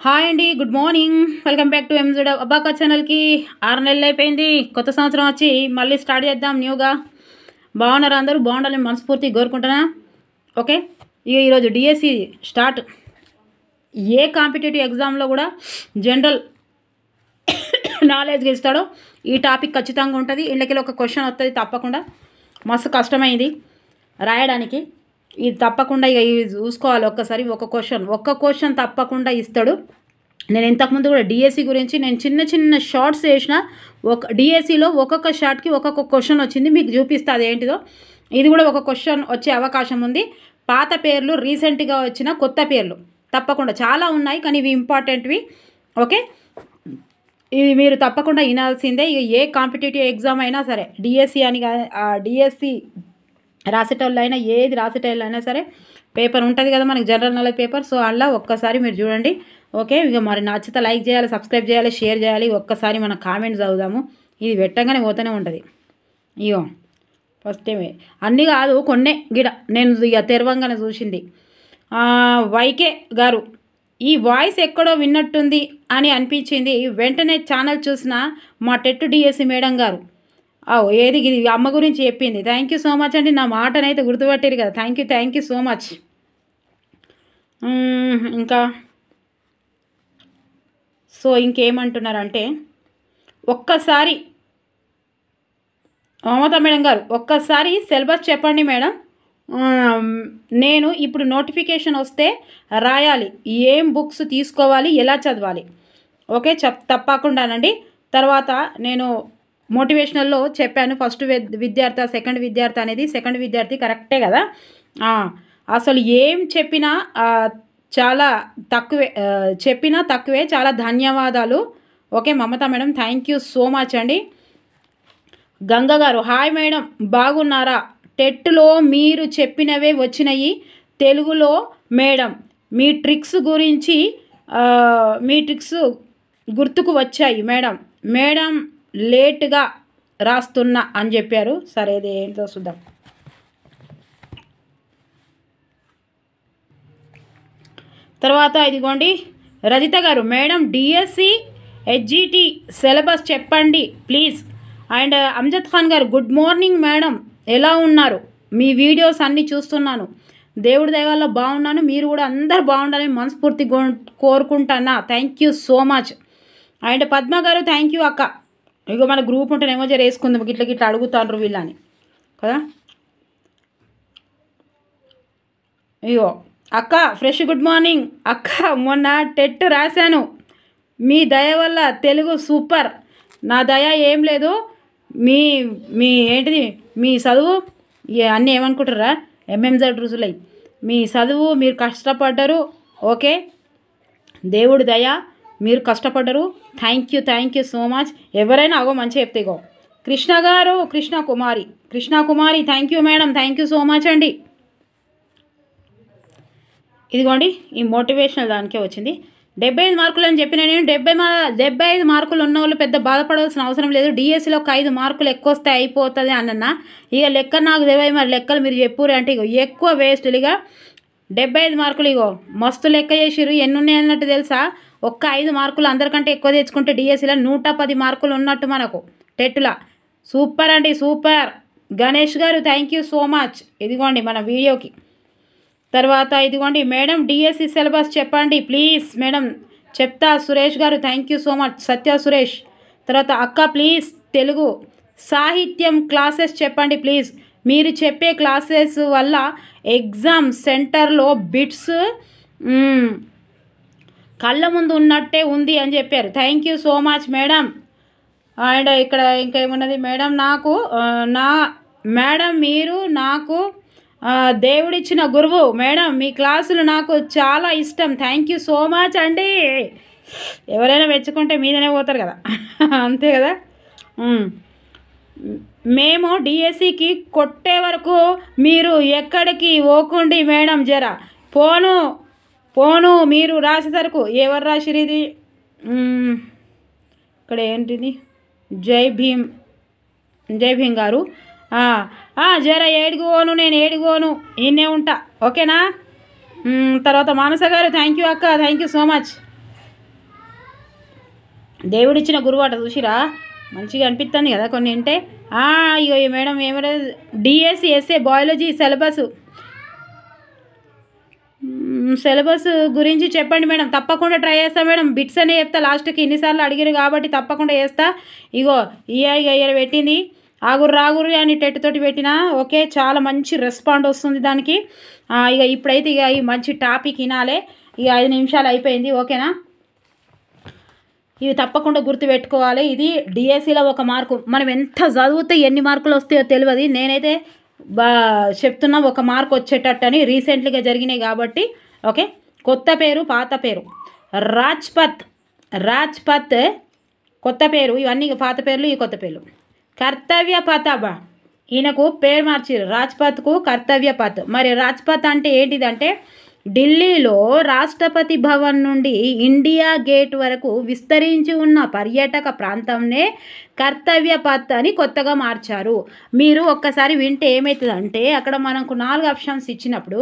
Hi అండి, good morning. Welcome back to MZ అబ్బాకా ఛానల్కి. 6 నెలలు అయిపోయింది, కొత్త సంవత్సరం వచ్చి మళ్ళీ స్టార్ట్ చేద్దాం న్యూగా. బాగున్నారు అందరూ, బాగుండాలని మనస్ఫూర్తిగా కోరుకుంటున్నా. ఓకే, ఈరోజు డిఎస్సి స్టార్ట్. ఏ కాంపిటేటివ్ ఎగ్జామ్లో కూడా జనరల్ నాలెడ్జ్గా ఇస్తాడో ఈ టాపిక్ ఖచ్చితంగా ఉంటుంది. ఇళ్ళకి ఒక క్వశ్చన్ వస్తుంది తప్పకుండా. మస్తు కష్టమైంది రాయడానికి, ఇది తప్పకుండా ఇక ఇది చూసుకోవాలి. ఒక్కసారి ఒక్క క్వశ్చన్ తప్పకుండా ఇస్తాడు. నేను ఇంతకుముందు కూడా డిఎస్సి గురించి నేను చిన్న చిన్న షార్ట్స్ వేసిన. డిఎస్సిలో ఒక్కొక్క షార్ట్కి ఒక్కొక్క క్వశ్చన్ వచ్చింది, మీకు చూపిస్తా అదేంటిదో. ఇది కూడా ఒక క్వశ్చన్ వచ్చే అవకాశం ఉంది. పాత పేర్లు, రీసెంట్గా వచ్చిన కొత్త పేర్లు తప్పకుండా చాలా ఉన్నాయి, కానీ ఇవి ఇంపార్టెంట్వి. ఓకే, ఇవి మీరు తప్పకుండా వినాల్సిందే. ఇక ఏ కాంపిటేటివ్ ఎగ్జామ్ అయినా సరే, డిఎస్సి అని డిఎస్సి రాసేటోళ్ళు అయినా, ఏది రాసేటోళ్ళు అయినా సరే పేపర్ ఉంటుంది కదా మనకి, జనరల్ నాలెడ్జ్ పేపర్. సో అలా ఒక్కసారి మీరు చూడండి. ఓకే, ఇక మరి నచ్చితే లైక్ చేయాలి, సబ్స్క్రైబ్ చేయాలి, షేర్ చేయాలి. ఒక్కసారి మన కామెంట్స్ చదువుదాము. ఇది పెట్టగానే పోతూనే ఉంటుంది. ఇగో ఫస్ట్ టైం అన్నీ కాదు, కొన్నే గిడ నేను ఇక తెరవంగానే చూసింది. వైకే గారు, ఈ వాయిస్ ఎక్కడో విన్నట్టుంది అని అనిపించింది. వెంటనే ఛానల్ చూసిన మా టెట్ డిఎస్సి మేడం గారు, ఏది ఇది అమ్మ గురించి చెప్పింది. థ్యాంక్ యూ సో మచ్ అండి, నా మాటనైతే గుర్తుపట్టారు కదా. Thank you so much. ఇంకా సో ఇంకేమంటున్నారంటే, ఒక్కసారి మమతా మేడం గారు ఒక్కసారి సిలబస్ చెప్పండి మేడం. నేను ఇప్పుడు నోటిఫికేషన్ వస్తే రాయాలి, ఏం బుక్స్ తీసుకోవాలి, ఎలా చదవాలి. ఓకే, తప్పకుండానండి. తర్వాత నేను మోటివేషనల్లో చెప్పాను, ఫస్ట్ విద్యార్థి, సెకండ్ విద్యార్థి అనేది. సెకండ్ విద్యార్థి కరెక్టే కదా. అసలు ఏం చెప్పినా చాలా తక్కువే, చెప్పినా తక్కువే. చాలా ధన్యవాదాలు. Okay Mamata madam, thank you so much అండి. గంగ గారు, హాయ్ మేడం, బాగున్నారా? టెట్లో మీరు చెప్పినవే వచ్చినాయి తెలుగులో మేడం. మీ ట్రిక్స్ గుర్తుకు వచ్చాయి మేడం. మేడం లేట్గా రాస్తున్నా అని చెప్పారు. సరే, ఇది ఏంటో చూద్దాం. తర్వాత ఇదిగోండి రజిత గారు, మేడం డిఎస్సి హెచ్జిటి సిలబస్ చెప్పండి ప్లీజ్. అండ్ అమ్జద్ ఖాన్ గారు, గుడ్ మార్నింగ్ మేడం, ఎలా ఉన్నారు? మీ వీడియోస్ అన్నీ చూస్తున్నాను, దేవుడి దయ వల్ల బాగున్నాను. మీరు కూడా అందరు బాగుండాలని మనస్ఫూర్తి కోరుకుంటున్నా. Thank you so much. And Padma గారు, థ్యాంక్ యూ అక్క. ఇక మన గ్రూప్ ఉంటేనేమో జర వేసుకుందాం, గిట్లా అడుగుతాండ్రు వీళ్ళని కదా. అయ్యో అక్క, ఫ్రెష్ గుడ్ మార్నింగ్ అక్క. మొన్న టెట్ రాశాను, మీ దయ వల్ల తెలుగు సూపర్. నా దయ ఏం లేదు, మీ ఏంటిది మీ చదువు అన్నీ ఏమనుకుంటారా, ఎంఎంజెడ్ రుజులై మీ చదువు, మీరు కష్టపడ్డరు. ఓకే, దేవుడి దయ, మీరు కష్టపడ్డరు. Thank you so much. ఎవరైనా మంచిగా చెప్తే ఇగో Krishna garu, Krishna Kumari, thank you madam, thank you so much అండి. ఇదిగోండి ఈ మోటివేషనల్ దానికే వచ్చింది. 75 మార్కులు అని చెప్పిన నేను. 75 మార్కులు ఉన్న వాళ్ళు పెద్ద బాధపడవలసిన అవసరం లేదు. డిఎస్సిలో ఒక 5 మార్కులు ఎక్కువ వస్తే అయిపోతుంది అన్న. ఇక లెక్క నాకు తెలియదు, మరి లెక్కలు మీరు చెప్పురు అంటే ఇగో ఎక్కువ వేస్ట్. ఇక 75 మార్కులు ఇగో మస్తు లెక్క చేసిర్రు. ఎన్ని ఉన్నాయి అన్నట్టు తెలుసా? ఒక్క 5 మార్కులు అందరికంటే ఎక్కువ తెచ్చుకుంటే డిఎస్సిలో 110 మార్కులు ఉన్నట్టు మనకు టెట్లా. సూపర్ అండి, సూపర్. గణేష్ గారు, థ్యాంక్ యూ సో మచ్. ఇదిగోండి మన వీడియోకి. తర్వాత ఇదిగోండి మేడం డిఎస్సి సిలబస్ చెప్పండి ప్లీజ్ మేడం. చెప్తా సురేష్ గారు, థ్యాంక్ యూ సో మచ్. సత్య సురేష్. తర్వాత అక్క ప్లీజ్ తెలుగు సాహిత్యం క్లాసెస్ చెప్పండి ప్లీజ్. మీరు చెప్పే క్లాసెస్ వల్ల ఎగ్జామ్ సెంటర్లో బిట్స్ కళ్ళ ముందు ఉన్నట్టే ఉంది అని చెప్పారు. Thank you so much madam. And ఇక్కడ ఇంకా ఏమున్నది మేడం, మేడం మీరు నాకు దేవుడిచ్చిన గురువు మేడం, మీ క్లాసులు నాకు చాలా ఇష్టం. థ్యాంక్ యూ సో మచ్ అండి. ఎవరైనా మెచ్చుకుంటే మీదనే పోతారు కదా, అంతే కదా. మేము డిఎస్సికి కొట్టే వరకు మీరు ఎక్కడికి పోకండి మేడం, జర పోను మీరు రాసేసరికి. ఎవరు రాసిరు ఇది? ఇక్కడ ఏంటిది? జై భీమ్ గారు, జర ఏడిగోను, నేను ఏడిగోను, ఈయనే ఉంటా. ఓకేనా? తర్వాత మానస గారు, థ్యాంక్ యూ అక్క, థ్యాంక్ యూ సో మచ్. దేవుడిచ్చిన గురువు అట చూసిరా, మంచిగా అనిపిస్తుంది కదా కొన్ని అంటే. ఇగో మేడం ఏమైనా డిఎస్సి ఎస్ఏ బయాలజీ సిలబస్ గురించి చెప్పండి మేడం. తప్పకుండా ట్రై చేస్తా మేడం. బిట్స్ అనే చెప్తా లాస్ట్కి, ఇన్నిసార్లు అడిగారు కాబట్టి తప్పకుండా చేస్తా. ఇగో ఇయర్ పెట్టింది, రాగురు అని టెట్ తోటి పెట్టినా. ఓకే, చాలా మంచి రెస్పాండ్ వస్తుంది దానికి. ఇక ఇప్పుడైతే ఇక ఈ మంచి టాపిక్ వినాలే. ఇక 5 నిమిషాలు అయిపోయింది. ఓకేనా, ఇవి తప్పకుండా గుర్తుపెట్టుకోవాలి. ఇది డిఎస్సిలో 1 మార్కు. మనం ఎంత చదివితే ఎన్ని మార్కులు వస్తాయో తెలియదు. నేనైతే చెప్తున్నా 1 మార్క్ వచ్చేటట్టు అని, రీసెంట్లీగా జరిగినాయి కాబట్టి. ఓకే, కొత్త పేరు పాత పేరు. రాజ్పత్ కొత్త పేరు, ఇవన్నీ పాత పేర్లు, ఈ కొత్త పేర్లు. కర్తవ్య పథ్ అబ్బా, ఈయనకు పేరు మార్చారు, రాజ్పథ్కు కర్తవ్య పథ్. మరి రాజ్పథ్ అంటే ఏంటిదంటే, ఢిల్లీలో రాష్ట్రపతి భవన్ నుండి ఇండియా గేట్ వరకు విస్తరించి ఉన్న పర్యాటక ప్రాంతంనే కర్తవ్య పథ్ అని కొత్తగా మార్చారు. మీరు ఒక్కసారి వింటే ఏమవుతుందంటే, అక్కడ మనకు 4 ఆప్షన్స్ ఇచ్చినప్పుడు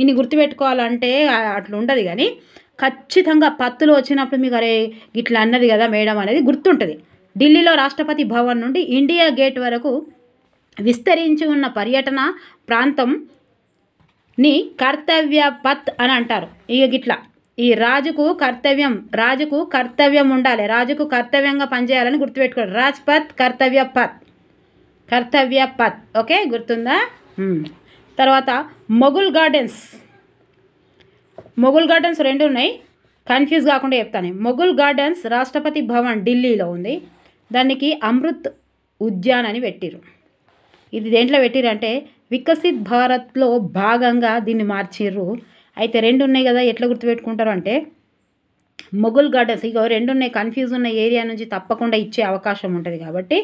ఇన్ని గుర్తుపెట్టుకోవాలంటే అట్లా ఉండదు. కానీ ఖచ్చితంగా పత్తులు వచ్చినప్పుడు మీకు అరే ఇట్లా అన్నది కదా మేడం అనేది గుర్తుంటుంది. ఢిల్లీలో రాష్ట్రపతి భవన్ నుండి ఇండియా గేట్ వరకు విస్తరించి ఉన్న పర్యటన ప్రాంతంని కర్తవ్య పథ్ అని అంటారు. ఇక గిట్లా ఈ రాజుకు కర్తవ్యం ఉండాలి, రాజుకు కర్తవ్యంగా పనిచేయాలని గుర్తుపెట్టుకోండి. రాజ్పథ్ కర్తవ్య పథ్. ఓకే, గుర్తుందా? తర్వాత మొఘల్ గార్డెన్స్ 2 ఉన్నాయి, కన్ఫ్యూజ్ కాకుండా చెప్తాను. మొఘల్ గార్డెన్స్ రాష్ట్రపతి భవన్ ఢిల్లీలో ఉంది, దానికి అమృత్ ఉద్యాన్ అని పెట్టిరు. ఇది దేంట్లో పెట్టిరంటే వికసిత్ భారత్లో భాగంగా దీన్ని మార్చిర్రు. అయితే 2 ఉన్నాయి కదా, ఎట్లా గుర్తుపెట్టుకుంటారు అంటే మొఘల్ గార్డెన్స్, ఇక 2 ఉన్నాయి, కన్ఫ్యూజ్ ఉన్న ఏరియా నుంచి తప్పకుండా ఇచ్చే అవకాశం ఉంటుంది కాబట్టి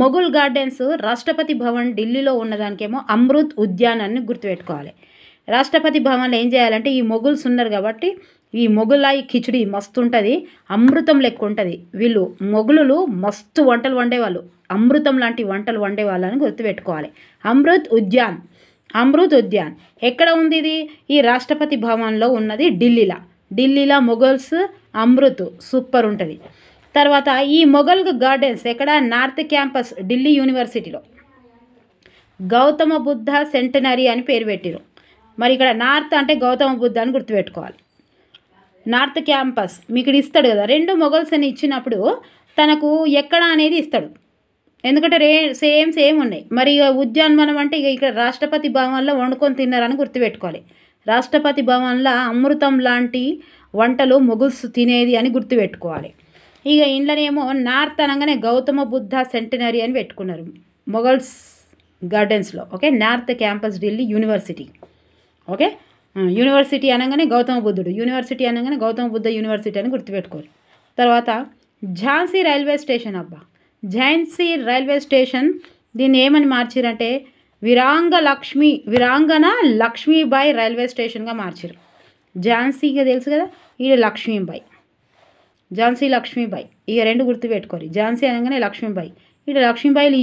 మొఘల్ గార్డెన్స్ రాష్ట్రపతి భవన్ ఢిల్లీలో ఉన్నదానికేమో అమృత్ ఉద్యాన్ అని గుర్తుపెట్టుకోవాలి. రాష్ట్రపతి భవన్లో ఏం చేయాలంటే, ఈ మొఘల్స్ ఉన్నారు కాబట్టి ఈ మొఘలాయి కిచిడి మస్తు ఉంటుంది, అమృతం లెక్క ఉంటుంది. వీళ్ళు మొఘలులు మస్తు వంటలు వండేవాళ్ళు, అమృతం లాంటి వంటలు వండేవాళ్ళని గుర్తుపెట్టుకోవాలి. అమృత్ ఉద్యాన్ ఎక్కడ ఉంది? ఇది ఈ రాష్ట్రపతి భవన్లో ఉన్నది ఢిల్లీలో మొఘల్స్ అమృత్ సూపర్ ఉంటుంది. తర్వాత ఈ మొఘల్ గార్డెన్స్ ఎక్కడ? నార్త్ క్యాంపస్ ఢిల్లీ యూనివర్సిటీలో గౌతమ బుద్ధ సెంటనరీ అని పేరు పెట్టిరు. మరి ఇక్కడ నార్త్ అంటే గౌతమ బుద్ధ అని గుర్తుపెట్టుకోవాలి. నార్త్ క్యాంపస్ మీకు ఇస్తాడు కదా, 2 మొఘల్స్ అని ఇచ్చినప్పుడు తనకు ఎక్కడ అనేది ఇస్తాడు, ఎందుకంటే సేమ్ ఉన్నాయి. మరి ఇక ఉద్యానవనం అంటే ఇక ఇక్కడ రాష్ట్రపతి భవన్లో వండుకొని తిన్నారని గుర్తుపెట్టుకోవాలి. రాష్ట్రపతి భవన్లో అమృతం లాంటి వంటలు మొఘల్స్ తినేది అని గుర్తుపెట్టుకోవాలి. ఇక ఇంట్లోనేమో నార్త్ అనగానే గౌతమ బుద్ధ సెంటనరీ అని పెట్టుకున్నారు మొఘల్స్ గార్డెన్స్లో. Okay, north campus Delhi university. Okay, university అనగానే గౌతమ బుద్ధుడు, యూనివర్సిటీ అనగానే గౌతమ బుద్ధ యూనివర్సిటీ అని గుర్తుపెట్టుకోవాలి. తర్వాత ఝాన్సీ రైల్వే స్టేషన్ అబ్బా, ఝాన్సీ రైల్వే స్టేషన్ దీన్ని ఏమని మార్చారంటే వీరాంగన లక్ష్మీబాయి రైల్వే స్టేషన్గా మార్చారు. ఝాన్సీగా తెలుసు కదా, ఇది లక్ష్మీబాయి, ఝాన్సీ లక్ష్మీబాయి. ఇక 2 గుర్తుపెట్టుకోరు, ఝాన్సీ అనగానే లక్ష్మీబాయి. ఇక్కడ లక్ష్మీబాయిలు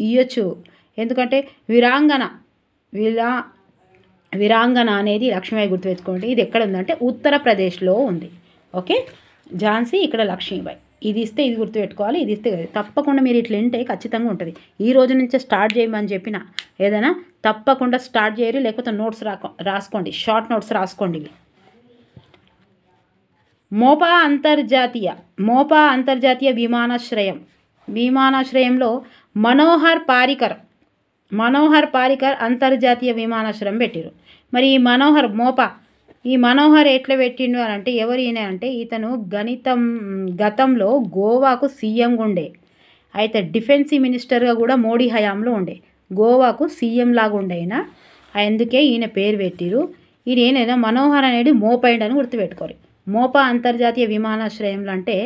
ఇవ్వచ్చు, ఎందుకంటే వీరాంగన అనేది లక్ష్మీబాయి గుర్తుపెట్టుకోండి. ఇది ఎక్కడ ఉందంటే ఉత్తరప్రదేశ్లో ఉంది. ఓకే, ఝాన్సీ, ఇక్కడ లక్ష్మీబాయి. ఇది ఇస్తే ఇది గుర్తుపెట్టుకోవాలి, ఇది ఇస్తే తప్పకుండా మీరు ఇట్లా వింటే ఖచ్చితంగా ఉంటుంది. ఈ రోజు నుంచే స్టార్ట్ చేయమని చెప్పిన ఏదైనా తప్పకుండా స్టార్ట్ చేయరు, లేకపోతే నోట్స్ రాసుకోండి, షార్ట్ నోట్స్ రాసుకోండి. మోపా అంతర్జాతీయ విమానాశ్రయంలో మనోహర్ పారికర్ అంతర్జాతీయ విమానాశ్రయం పెట్టారు. మరి ఈ మనోహర్ ఎట్లా పెట్టిండు అని అంటే, ఎవరు ఈయన అంటే ఇతను గతంలో గోవాకు సీఎంగా ఉండే, అయితే డిఫెన్స్ మినిస్టర్గా కూడా మోడీ హయాంలో ఉండే, గోవాకు సీఎం లాగా ఉండేనా, అందుకే ఈయన పేరు పెట్టిరు. ఈయన ఏదైనా మనోహర్ అనేది మోపైండ్ అని గుర్తుపెట్టుకోరు. మోపా అంతర్జాతీయ విమానాశ్రయంలో అంటే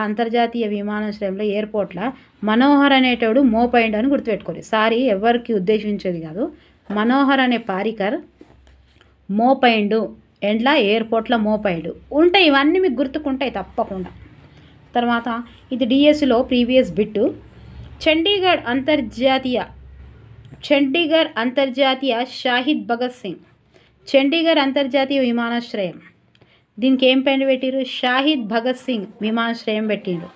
అంతర్జాతీయ విమానాశ్రయంలో ఎయిర్పోర్ట్ల మనోహర్ అనేటోడు మోపైండ్ అని గుర్తుపెట్టుకోరు. సారీ, ఎవరికి ఉద్దేశించేది కాదు. మనోహర్ అనే పారికర్ మోపైండు ఎండ్లా ఎయిర్పోర్ట్లో మోపైండు ఉంటాయి. ఇవన్నీ మీకు గుర్తుకుంటాయి తప్పకుండా. తర్వాత ఇది డిఎస్సిలో ప్రీవియస్ బిట్టు. చండీగఢ్ అంతర్జాతీయ షాహిద్ భగత్ సింగ్ చండీగఢ్ అంతర్జాతీయ విమానాశ్రయం, దీనికి ఏం పేరు పెట్టిరు? షాహిద్ భగత్ సింగ్ విమానాశ్రయం పెట్టిండు.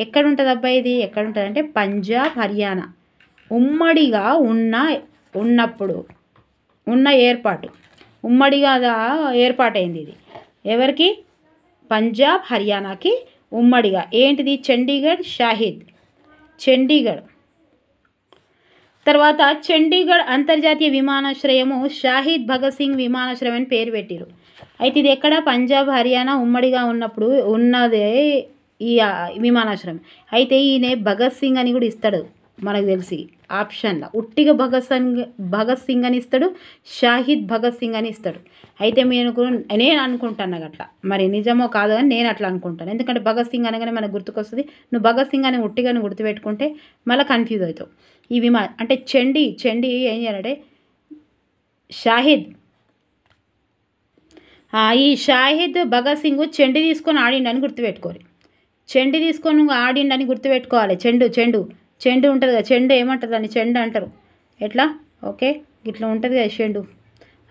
ఎక్కడుంటుంది అబ్బాయి ఇది? ఎక్కడుంటుంది అంటే పంజాబ్, హర్యానా ఉమ్మడిగా ఉన్నప్పుడు ఉన్న ఏర్పాటు, ఉమ్మడిగా ఏర్పాటైంది ఇది. ఎవరికి? పంజాబ్, హర్యానాకి ఉమ్మడిగా. ఏంటిది? చండీగఢ్ షాహిద్, చండీగఢ్. తర్వాత చండీగఢ్ అంతర్జాతీయ విమానాశ్రయము షాహిద్ భగత్ సింగ్ విమానాశ్రయం అని పేరు పెట్టిరు. అయితే ఇది ఎక్కడ? పంజాబ్, హర్యానా ఉమ్మడిగా ఉన్నప్పుడు ఉన్నదే ఈ విమానాశ్రయం. అయితే ఈయన భగత్ సింగ్ అని కూడా ఇస్తాడు మనకు తెలిసి ఆప్షన్లో. ఉట్టిగా భగత్ సింగ్ అని ఇస్తాడు, షాహిద్ భగత్ సింగ్ అని ఇస్తాడు. అయితే నేను అనుకుంటాను అట్లా, మరి నిజమో కాదో అని నేను అట్లా అనుకుంటాను. ఎందుకంటే భగత్ సింగ్ అనగానే మనకు గుర్తుకొస్తుంది. నువ్వు భగత్ సింగ్ అని ఉట్టిగానే గుర్తుపెట్టుకుంటే మళ్ళీ కన్ఫ్యూజ్ అవుతావు. ఈ అంటే చండీ ఏం చేయాలంటే షాహిద్, ఈ షాహిద్ భగత్ సింగ్ చెండి తీసుకొని ఆడిండని గుర్తుపెట్టుకోరు. చెండి తీసుకొని ఆడిండని గుర్తుపెట్టుకోవాలి. చెండు ఉంటుంది కదా, చెండు ఏమంటారు దాన్ని? చెండు అంటారు. ఎట్లా? ఓకే, ఇట్లా ఉంటుంది కదా చెండు.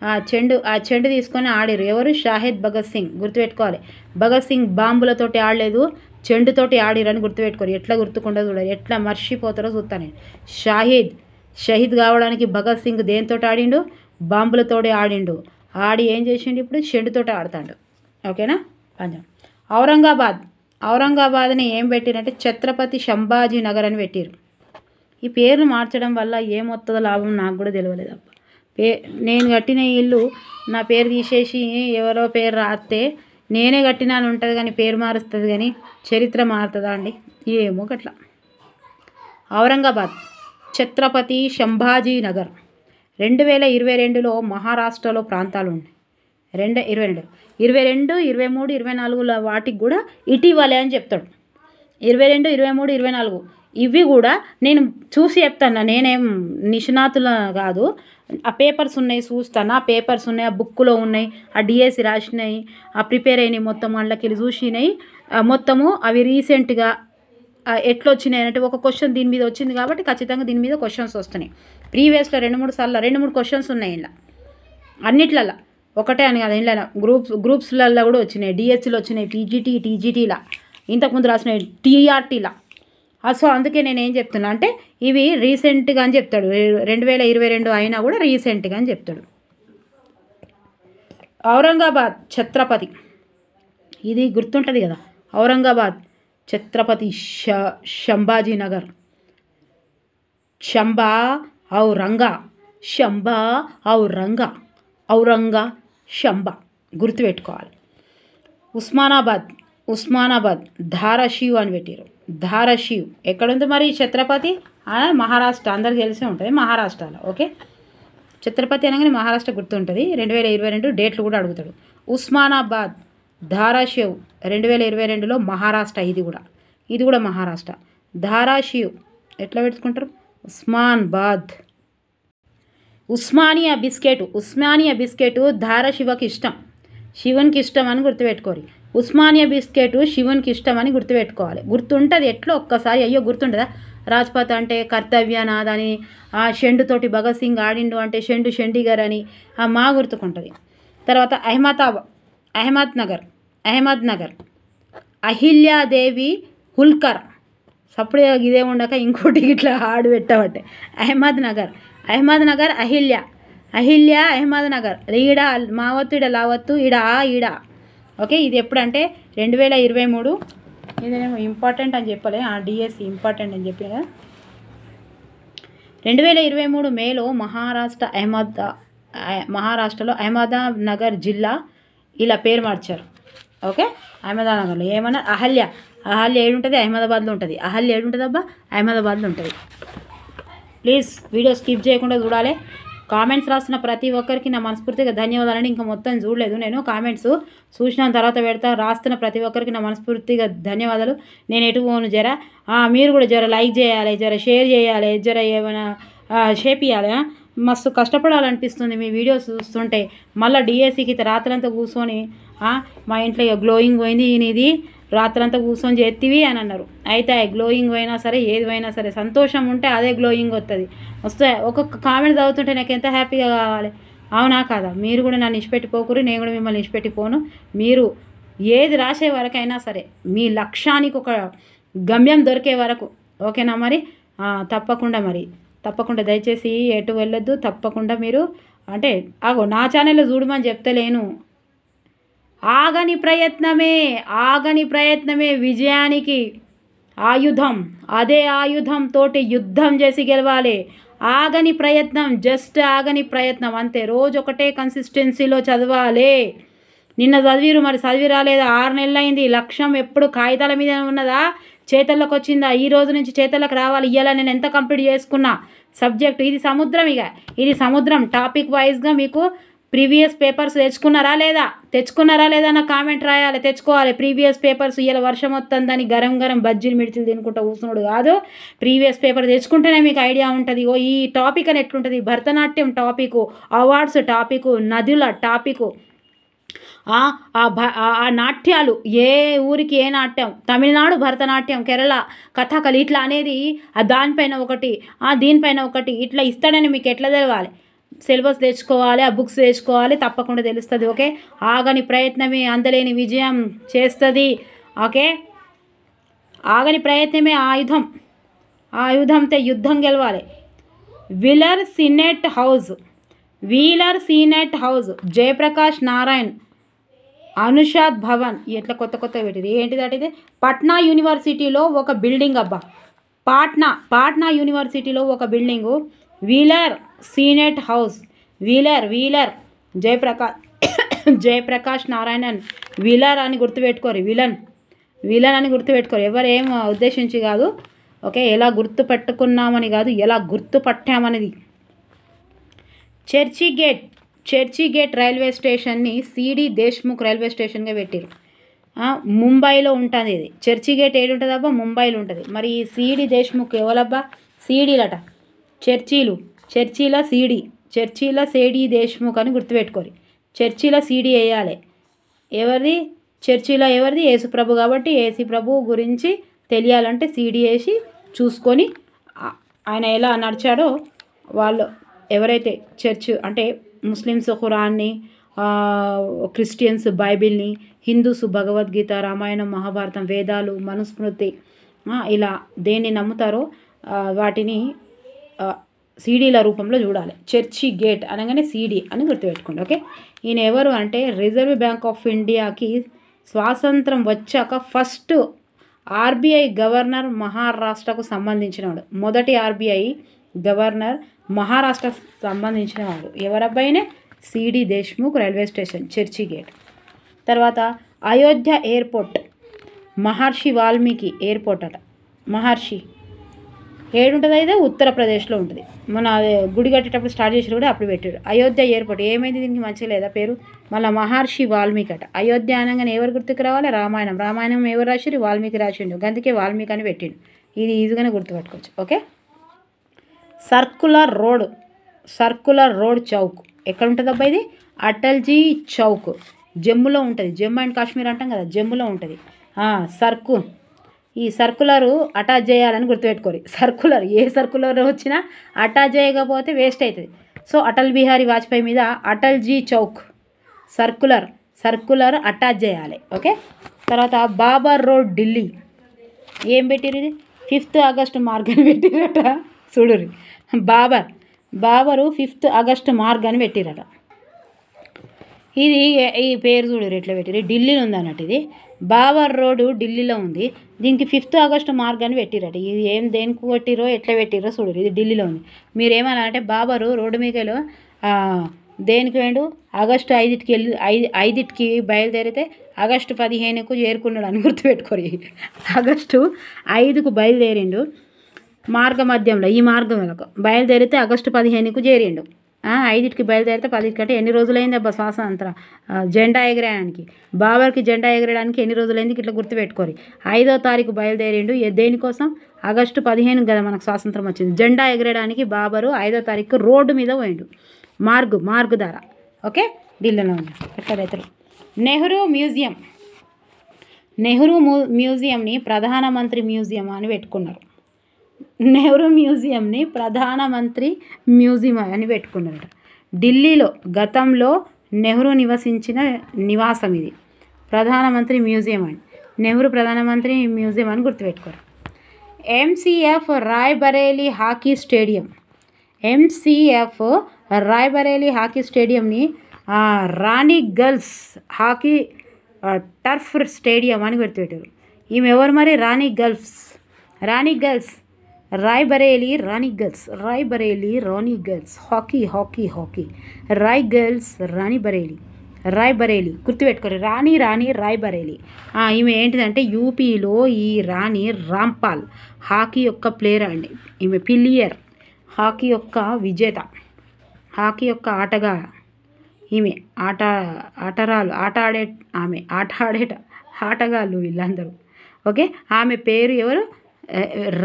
ఆ చెండు తీసుకొని ఆడిరు. ఎవరు? షాహిద్ భగత్ సింగ్. గుర్తుపెట్టుకోవాలి. భగత్ సింగ్ బాంబులతోటి ఆడలేదు, చెండుతోటి ఆడిరని గుర్తుపెట్టుకోరు. ఎట్లా గుర్తుకుండదు చూడాలి, ఎట్లా మర్చిపోతారో చూస్తాను నేను. షహీద్ కావడానికి భగత్ సింగ్ దేనితోటి ఆడిండు? బాంబులతోటి ఆడిండు. ఆడి ఏం చేసిండు? ఇప్పుడు చెండుతోటి ఆడతాడు. ఓకేనా? పంజాబ్. ఔరంగాబాద్ని ఏం పెట్టిరంటే ఛత్రపతి సంభాజీ నగర్ అని పెట్టిరు. ఈ పేర్లు మార్చడం వల్ల ఏమొస్తుందో లాభం నాకు కూడా తెలియలేదు అబ్బా. నేను కట్టిన ఇల్లు నా పేరు తీసేసి ఎవరో పేరు రాస్తే నేనే కట్టినా అని ఉంటుంది కానీ పేరు మారుస్తుంది కానీ చరిత్ర మారుతుందా అండి? ఏమో గట్లా. ఔరంగాబాద్ ఛత్రపతి సంభాజీ నగర్ 2022లో మహారాష్ట్రలో ప్రాంతాలు ఉన్నాయి. 2022, 23, 24 వాటికి కూడా ఇటీవలే అని చెప్తాడు. 22, 23, 24 ఇవి కూడా నేను చూసి చెప్తాను. నేనేం నిష్ణాతుల కాదు. ఆ పేపర్స్ ఉన్నాయి, చూస్తాను. ఆ పేపర్స్ ఉన్నాయి, ఆ బుక్లో ఉన్నాయి, ఆ డిఎస్సి రాసినాయి, ఆ ప్రిపేర్ అయినాయి, మొత్తం అందులోకి చూసినాయి మొత్తము. అవి రీసెంట్గా ఎట్లా వచ్చినాయి అంటే ఒక క్వశ్చన్ దీని మీద వచ్చింది కాబట్టి ఖచ్చితంగా దీని మీద క్వశ్చన్స్ వస్తున్నాయి. ప్రీవియస్లో 2-3 క్వశ్చన్స్ ఉన్నాయి ఇలా అన్నిట్లల్లో. ఒకటే అని కాదు, ఇలా గ్రూప్స్లలో కూడా వచ్చినాయి. డిఎస్సిలో వచ్చినాయి, టీజీటీలా, ఇంతకుముందు రాసినాయి టీఆర్టీలా. సో అందుకే నేను ఏం చెప్తున్నా అంటే ఇవి రీసెంట్గా అని చెప్తాడు. 2022 అయినా కూడా రీసెంట్గా అని చెప్తాడు. ఔరంగాబాద్ ఛత్రపతి, ఇది గుర్తుంటుంది కదా. ఔరంగాబాద్ ఛత్రపతి సంభాజీ నగర్. ఔరంగా శంభా గుర్తుపెట్టుకోవాలి. ఉస్మానాబాద్ ధారాషివ్ అని పెట్టారు. ధారాషివ్ ఎక్కడుంది మరి? ఛత్రపతి మహారాష్ట్ర, అందరికీ తెలిసే ఉంటుంది మహారాష్ట్రలో. ఓకే, ఛత్రపతి అనగానే మహారాష్ట్ర గుర్తుంటుంది. 2022 డేట్లు కూడా అడుగుతాడు. ఉస్మానాబాద్ ధారాషివ్ 2022లో మహారాష్ట్ర. ఇది కూడా మహారాష్ట్ర. ధారాషివ్ ఎట్లా పెట్టుకుంటారు? ఉస్మానాబాద్. ఉస్మానియా బిస్కెట్ ధారాషివకి ఇష్టం, శివునికి ఇష్టం అని గుర్తుపెట్టుకోరు. ఉస్మానియా బిస్కెట్ శివునికి ఇష్టం అని గుర్తుపెట్టుకోవాలి. గుర్తుంటుంది ఎట్లా ఒక్కసారి. అయ్యో గుర్తుంటుందా? రాజ్పథ్ అంటే కర్తవ్యనాథ్ అని, ఆ షెండుతోటి భగత్ సింగ్ ఆడిండు అంటే చండీగఢ్ అని మా గుర్తుకుంటుంది. తర్వాత అహ్మద్ నగర్ అహిల్యాదేవి హుల్కర్. సప్పుడు ఇదే ఉండక ఇంకోటి ఇట్లా ఆడు పెట్టబట్టే. అహ్మద్ నగర్ అహిల్య అహ్మద్ నగర్. ఈడ మావత్తు, ఈడ లావత్తు, ఈడ. ఓకే, ఇది ఎప్పుడంటే 2023. ఇదేమో ఇంపార్టెంట్ అని చెప్పలే, డిఎస్సి ఇంపార్టెంట్ అని చెప్పిన కదా. 2023 మేలో మహారాష్ట్రలో అహ్మద్ నగర్ జిల్లా ఇలా పేరు మార్చారు. ఓకే, అహ్మద్ నగర్లో ఏమన్నా అహల్య ఏడుంటుంది? అహ్మదాబాద్లో ఉంటుంది. అహల్య ఏడుంటుంది అబ్బా? అహ్మదాబాద్లో ఉంటుంది. ప్లీజ్ వీడియో స్కిప్ చేయకుండా చూడాలి. కామెంట్స్ రాస్తున్న ప్రతి ఒక్కరికి నా మనస్ఫూర్తిగా ధన్యవాదాలండి. ఇంకా మొత్తం చూడలేదు నేను, కామెంట్స్ చూసిన తర్వాత పెడతా. రాస్తున్న ప్రతి ఒక్కరికి నా మనస్ఫూర్తిగా ధన్యవాదాలు. నేను ఎటు పోను, మీరు కూడా లైక్ చేయాలి, షేర్ చేయాలి, ఏమైనా చేపియాలి. మస్తు కష్టపడాలనిపిస్తుంది మీ వీడియోస్ చూస్తుంటే. మళ్ళీ డిఎస్సికి రాత్రంతా కూర్చొని మా ఇంట్లో గ్లోయింగ్ పోయింది, ఇది రాత్రంతా కూర్చొని చేతివి అని అన్నారు. అయితే గ్లోయింగ్ పోయినా సరే, ఏది పోయినా సరే సంతోషం ఉంటే అదే గ్లోయింగ్ వస్తే ఒక్కొక్క కామెంట్ చదువుతుంటే నాకు ఎంత హ్యాపీగా కావాలి. అవునా కాదా? మీరు కూడా నన్ను ఇష్టపెట్టిపోకూరు, నేను కూడా మిమ్మల్ని ఇష్టపెట్టిపోను. మీరు ఏది రాసే వరకైనా సరే మీ లక్ష్యానికి ఒక గమ్యం దొరికే వరకు ఓకేనా మరి తప్పకుండా దయచేసి ఎటు వెళ్ళొద్దు. తప్పకుండా మీరు అంటే నా ఛానల్లో చూడమని చెప్తలేను. ఆగని ప్రయత్నమే విజయానికి ఆయుధం. అదే ఆయుధంతోటి యుద్ధం చేసి గెలవాలి. ఆగని ప్రయత్నం అంతే. రోజు ఒకటే కన్సిస్టెన్సీలో చదవాలి. నిన్న చదివిరు మరి చదివి రాలేదా? 6 నెలలు అయింది. లక్ష్యం ఎప్పుడు కాగితాల మీద ఉన్నదా, చేతల్లోకి వచ్చిందా? ఈ రోజు నుంచి చేతల్లోకి రావాలి. ఇవాళ నేను ఎంత కంప్లీట్ చేసుకున్నా సబ్జెక్టు. ఇది సముద్రం. టాపిక్ వైజ్గా మీకు ప్రీవియస్ పేపర్స్ తెచ్చుకున్నారా లేదా నా కామెంట్ రాయాలి. తెచ్చుకోవాలి ప్రీవియస్ పేపర్స్. ఇలా వర్షం వస్తుందని గరం బజ్జీలు మిర్చిలు తినుకుంటా కూర్చున్నాడు కాదు. ప్రీవియస్ పేపర్ తెచ్చుకుంటేనే మీకు ఐడియా ఉంటుంది. ఈ టాపిక్ అని ఎట్లుంటుంది. భరతనాట్యం టాపిక్, అవార్డ్స్ టాపిక్, నదుల టాపిక్, ఆ నాట్యాలు ఏ ఊరికి ఏ నాట్యం, తమిళనాడు భరతనాట్యం, కేరళ కథకళి ఇట్లా అనేది దానిపైన ఒకటి దీనిపైన ఒకటి ఇట్లా ఇస్తాడని మీకు ఎట్లా తెలవాలి? సిలబస్ తెచ్చుకోవాలి, ఆ బుక్స్ తెచ్చుకోవాలి. తప్పకుండా తెలుస్తుంది. ఓకే, ఆగని ప్రయత్నమే అందలేని విజయం చేస్తుంది. ఓకే, ఆగని ప్రయత్నమే ఆయుధంతో యుద్ధం గెలవాలి. Wheeler senate house, Jayaprakash Narayan, అనుషాద్ భవన్ ఇట్లా కొత్త పెట్టింది. ఏంటిదట ఇది? పాట్నా యూనివర్సిటీలో ఒక బిల్డింగ్. పాట్నా యూనివర్సిటీలో ఒక building. Wheeler senate house. Wheeler Jayaprakash Narayanan. Wheeler అని గుర్తుపెట్టుకోరు. విలన్ అని గుర్తుపెట్టుకోరు. ఎవరేం ఉద్దేశించి కాదు. ఓకే, ఎలా గుర్తుపెట్టుకున్నామని కాదు, ఎలా గుర్తుపట్టామనేది. చర్చిగేట్ రైల్వే స్టేషన్ని సిడి దేశ్ముఖ్ రైల్వే స్టేషన్గా పెట్టారు. ముంబైలో ఉంటుంది ఇది. చర్చిగేట్ ఏడు ఉంటుంది అబ్బా? ముంబైలో ఉంటుంది. మరి ఈ సిడి దేశ్ముఖ్ ఎవరబ్బా? సీడీలట. చర్చిల సిడి దేశ్ముఖ్ అని గుర్తుపెట్టుకోరు. చర్చిల సిడి వేయాలి. చర్చిలో ఎవరిది? యేసుప్రభు. కాబట్టి యేసుప్రభు గురించి తెలియాలంటే సిడి వేసి చూసుకొని ఆయన ఎలా నడిచాడో వాళ్ళు ఎవరైతే చర్చ్ అంటే ముస్లిమ్స్ ఖురాన్ని, క్రిస్టియన్స్ బైబిల్ని, హిందూస్ భగవద్గీత, రామాయణం, మహాభారతం, వేదాలు, మనుస్మృతి ఇలా దేన్ని నమ్ముతారో వాటిని సీడీల రూపంలో చూడాలి. చర్చి గేట్ అనగానే సీడీ అని గుర్తుపెట్టుకోండి. ఓకే, ఈయన ఎవరు అంటే రిజర్వ్ బ్యాంక్ ఆఫ్ ఇండియాకి స్వాతంత్రం వచ్చాక ఫస్ట్ ఆర్బీఐ గవర్నర్ మహారాష్ట్రకు సంబంధించినవాడు. మొదటి ఆర్బీఐ గవర్నర్ మహారాష్ట్రకు సంబంధించినవాడు. ఎవరబ్బాయినే? CD Deshmukh railway station, Churchgate. తర్వాత అయోధ్య ఎయిర్పోర్ట్, మహర్షి వాల్మీకి ఎయిర్పోర్ట్ అట. మహర్షి ఏడుంటుంది? అయితే ఉత్తరప్రదేశ్లో ఉంటుంది. మన గుడి కట్టేటప్పుడు స్టార్ట్ చేసి కూడా అప్పుడు పెట్టాడు. అయోధ్య ఎయిర్పోర్ట్ ఏమైంది? దీనికి మంచిగా లేదా పేరు? మళ్ళీ మహర్షి వాల్మీకి అట. అయోధ్య అనగానే ఎవరు గుర్తుకు రావాలి? రామాయణం ఎవరు రాసిరు? వాల్మీకి రాసిండు. అందుకే వాల్మీకి అని పెట్టిండు. ఇది ఈజీగానే గుర్తుపెట్టుకోవచ్చు. ఓకే, సర్కులర్ రోడ్ చౌక్ ఎక్కడ ఉంటుంది అబ్బా? ఇది అటల్జీ చౌక్, జమ్మూలో ఉంటుంది. జమ్మూ అండ్ కాశ్మీర్ అంటాం కదా, జమ్మూలో ఉంటుంది. ఈ సర్కులరు అటాచ్ చేయాలని గుర్తుపెట్టుకోరు. ఏ సర్కులర్ వచ్చినా అటాచ్ చేయకపోతే వేస్ట్ అవుతుంది. సో అటల్ బిహారీ వాజ్పేయి మీద అటల్జీ చౌక్ సర్కులర్ అటాచ్ చేయాలి. ఓకే, తర్వాత బాబర్ రోడ్ ఢిల్లీ ఏం పెట్టిరు? ఇది 5th ఆగస్టు మార్గ్ అని పెట్టిరట. చూడుర్రి, బాబరు 5th ఆగస్టు మార్గ్ అని పెట్టిరట. ఇది ఈ పేరు చూడరు ఎట్లా పెట్టిరు. ఢిల్లీలో ఉంది అన్నట్టు. ఇది బాబర్ రోడ్డు ఢిల్లీలో ఉంది. దీనికి 5th ఆగస్టు మార్గ్ అని పెట్టిరట. ఇది దేనికి పెట్టిరో ఎట్లా పెట్టిరో చూడరు. ఇది ఢిల్లీలో ఉంది. మీరు ఏమన్నారంటే బాబరు రోడ్డు మీదలో దేనికి వేయండు? ఆగస్టు 5కి బయలుదేరితే ఆగస్టు 15కు చేరుకున్నాడు అని గుర్తుపెట్టుకోరు. ఆగస్టు 5కు బయలుదేరిండు. మధ్యంలో ఈ మార్గం బయలుదేరితే ఆగస్టు 15కు చేరిండు. 5కి బయలుదేరితే 10 కంటే ఎన్ని రోజులైంది అబ్బా స్వాతంత్రం జెండా ఎగరేయడానికి? బాబర్కి జెండా ఎగరేయడానికి ఎన్ని రోజులైంది? ఇట్లా గుర్తుపెట్టుకోరు. 5వ తారీఖు బయలుదేరిండు. దేనికోసం? ఆగస్టు 15 కదా మనకు స్వాతంత్రం వచ్చింది. జెండా ఎగరేయడానికి బాబరు 5వ తారీఖు రోడ్డు మీద పోయిండు. మార్గు ద్వారా. ఓకే, ఢిల్లీలో ఉంది. ఎట్లా రైతులు. నెహ్రూ మ్యూజియంని ప్రధానమంత్రి మ్యూజియం అని పెట్టుకున్నారు. నెహ్రూ మ్యూజియంని ప్రధానమంత్రి మ్యూజియం అని పెట్టుకున్నారట. ఢిల్లీలో గతంలో నెహ్రూ నివసించిన నివాసం ఇది. ప్రధానమంత్రి మ్యూజియం అని, నెహ్రూ ప్రధానమంత్రి మ్యూజియం అని గుర్తుపెట్టుకోరు. MCF Raebareli hockey stadium, MCF Raebareli hockey స్టేడియంని Rani girls hockey turf stadium అని గుర్తుపెట్టారు. ఈమె ఎవరు మరి? Rani girls Raebareli Rani girls hockey Raebareli గుర్తుపెట్టుకోరు. రాణి రాయ్బరేలీ. ఈమె ఏంటిదంటే యూపీలో ఈ రాణి రాంపాల్ హాకీ యొక్క ప్లేయర్ అండి. ఈమె ప్లేయర్, హాకీ యొక్క విజేత, హాకీ యొక్క ఆటగా ఈమె ఆటగాళ్ళు వీళ్ళందరూ. ఓకే, ఆమె పేరు ఎవరు?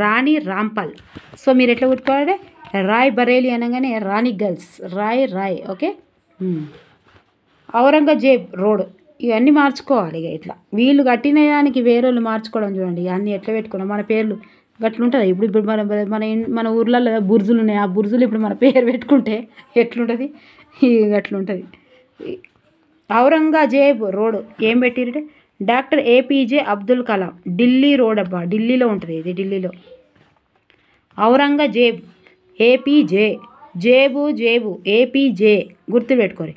రాణి రాంపాల్. సో మీరు ఎట్లా గుర్తుకోవాలి? రాయ్బరేలీ అనగానే Rani girls, Rae. Okay, Aurangzeb road ఇవన్నీ మార్చుకోవాలి. ఇక ఇట్లా వీళ్ళు కట్టిన దానికి వేరే వాళ్ళు మార్చుకోవడం చూడండి. అన్నీ ఎట్లా పెట్టుకున్నాం మన పేర్లు గట్లుంటుంది. ఇప్పుడు మన ఊర్లలో బుర్జులు ఉన్నాయి. ఆ బుర్జులు ఇప్పుడు మన పేరు పెట్టుకుంటే ఎట్లుంటుంది? అట్లుంటుంది. ఔరంగజేబ్ రోడ్ ఏం పెట్టిరంటే doctor APJ Abdul Kalam. Delhi road అబ్బా, ఢిల్లీలో ఉంటుంది ఇది, ఢిల్లీలో. ఔరంగజేబ్, ఏపీజే, జేబు ఏపీజే గుర్తుపెట్టుకోరు.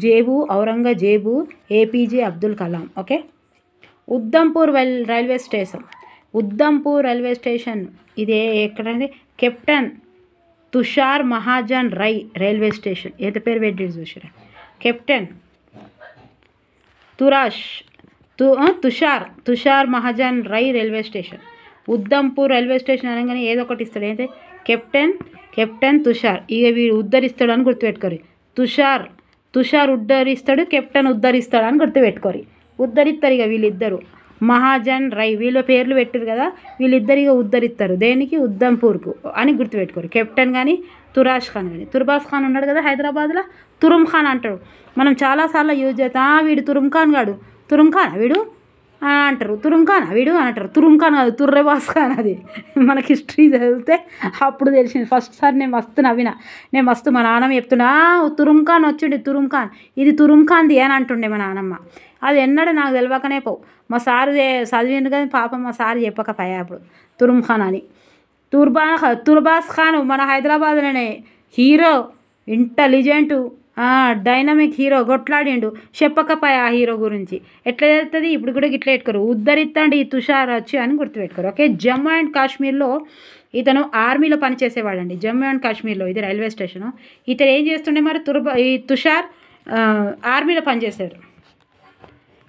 జేబు Aurangzeb APJ Abdul Kalam. Okay, Udhampur railway station ఇది ఎక్కడంటే కెప్టెన్ తుషార్ మహాజన్ రై రైల్వే స్టేషన్. ఎంత పేరు పెట్టిండు చూసారా? కెప్టెన్ తుషార్ మహాజన్ రై railway station. Udhampur railway station అనగానే ఏదో ఒకటి ఇస్తాడు. అయితే కెప్టెన్ తుషార్. ఇక వీడు ఉద్ధరిస్తాడు అని గుర్తుపెట్టుకోరు. తుషార్ ఉద్ధరిస్తాడు, కెప్టెన్ ఉద్ధరిస్తాడు అని గుర్తుపెట్టుకోరు. ఉద్ధరిస్తారు ఇక వీళ్ళిద్దరు. మహాజన్ రై వీళ్ళ పేర్లు పెట్టారు కదా, వీళ్ళిద్దరిగా ఉద్ధరిస్తారు. దేనికి? ఉద్ధంపూర్కు అని గుర్తుపెట్టుకోరు. కెప్టెన్ కానీ తుర్బాస్ ఖాన్ ఉన్నాడు కదా హైదరాబాద్లో, తురుమ్ ఖాన్ అంటాడు. మనం చాలాసార్లు యూజ్ చేస్తాం. వీడు తురుమ్ ఖాన్ వీడు అంటారు. తురుమ్ ఖాన్ వీడు అని అంటారు. తురుమ్ ఖాన్ కాదు, తుర్రెబాస్ ఖాన్. అది మనకి హిస్టరీ చదివితే అప్పుడు తెలిసింది. ఫస్ట్ సార్ నేను మస్తు నవ్విన. మా నాన్నమ్మ చెప్తున్నా, తురుమ్ ఖాన్ వచ్చిండు, ఇది తురుమ్ ఖాన్ది అని అంటుండే మా నాన్నమ్మ. అది ఎన్నడూ నాకు తెలియకనే పోవు. మా సారు చదివిండు కానీ పాపం మా సారు చెప్పకపోయా అప్పుడు తురుమ్ ఖాన్ అని. తుర్బాస్ ఖాన్ మన హైదరాబాద్లోనే హీరో, ఇంటెలిజెంటు, డైనమిక్ హీరో. కొట్లాడిండు, చెప్పకపోయా ఆ హీరో గురించి. ఎట్లా తెలుస్తుంది? ఇప్పుడు కూడా ఇట్లా పెట్టుకోరు. ఉద్ధరిత్తండి ఈ తుషార్ వచ్చి అని గుర్తుపెట్టుకోరు. ఓకే, జమ్మూ అండ్ కాశ్మీర్లో ఇతను ఆర్మీలో పనిచేసేవాడండి. జమ్మూ అండ్ కాశ్మీర్లో ఇది రైల్వే స్టేషను. ఇతను ఏం చేస్తుండే మరి? ఈ తుషార్ ఆర్మీలో పనిచేశాడు.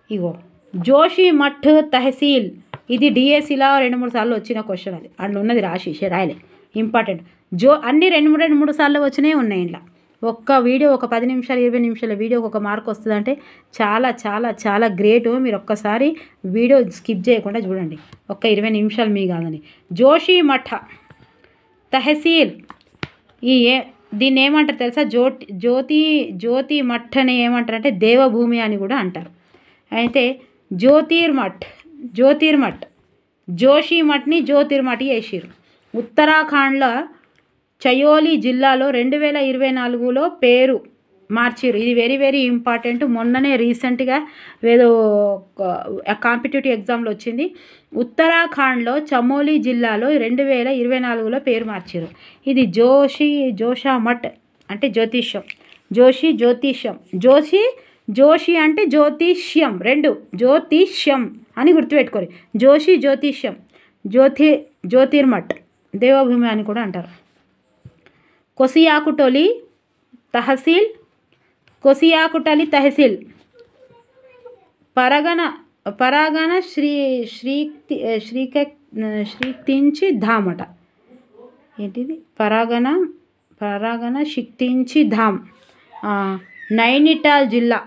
ఇగో జోషిమఠ్ తహసీల్, ఇది డిఎస్సిలో 2-3 సార్లు వచ్చిన క్వశ్చన్. అది అందులో ఉన్నది రాయలే, ఇంపార్టెంట్. అన్నీ 2-3 సార్లు వచ్చినాయి ఉన్నాయి ఇలా. ఒక్క వీడియో ఒక 10 నిమిషాలు 20 నిమిషాల వీడియోకి ఒక మార్క్ వస్తుందంటే చాలా చాలా చాలా గ్రేట్. మీరు ఒక్కసారి వీడియో స్కిప్ చేయకుండా చూడండి. ఒక్క 20 నిమిషాలు మీ కాదని. జోషిమఠ తహసీల్ దీన్ని ఏమంటారు తెలుసా? జ్యోతి మఠ్ అని ఏమంటారంటే దేవభూమి అని కూడా అంటారు. అయితే జ్యోతిర్మఠ్ జోషిమఠ్ని జ్యోతిర్మఠ్ చేసిర్రు. ఉత్తరాఖండ్లో చయోలి జిల్లాలో 2024లో పేరు మార్చిర్రు. ఇది వెరీ వెరీ ఇంపార్టెంట్. మొన్ననే రీసెంట్గా ఏదో కాంపిటేటివ్ ఎగ్జామ్లో వచ్చింది. ఉత్తరాఖండ్లో చమోలి జిల్లాలో 2024లో పేరు మార్చిర్రు. ఇది జోషిమఠ్ అంటే జ్యోతిష్యం. జోషి అంటే జ్యోతిష్యం, 2 జ్యోతిష్యం అని గుర్తుపెట్టుకోరు. జ్యోతిష్యం, జ్యోతిర్మఠ్ దేవభూమి అని కూడా అంటారు. కొసియాకుటలి తహసీల్ పరాగణ శ్రీక్తించి ధామ్ అట. ఏంటిది? పరాగణ శక్తించి ధామ్, నైనిటాల్ జిల్లా,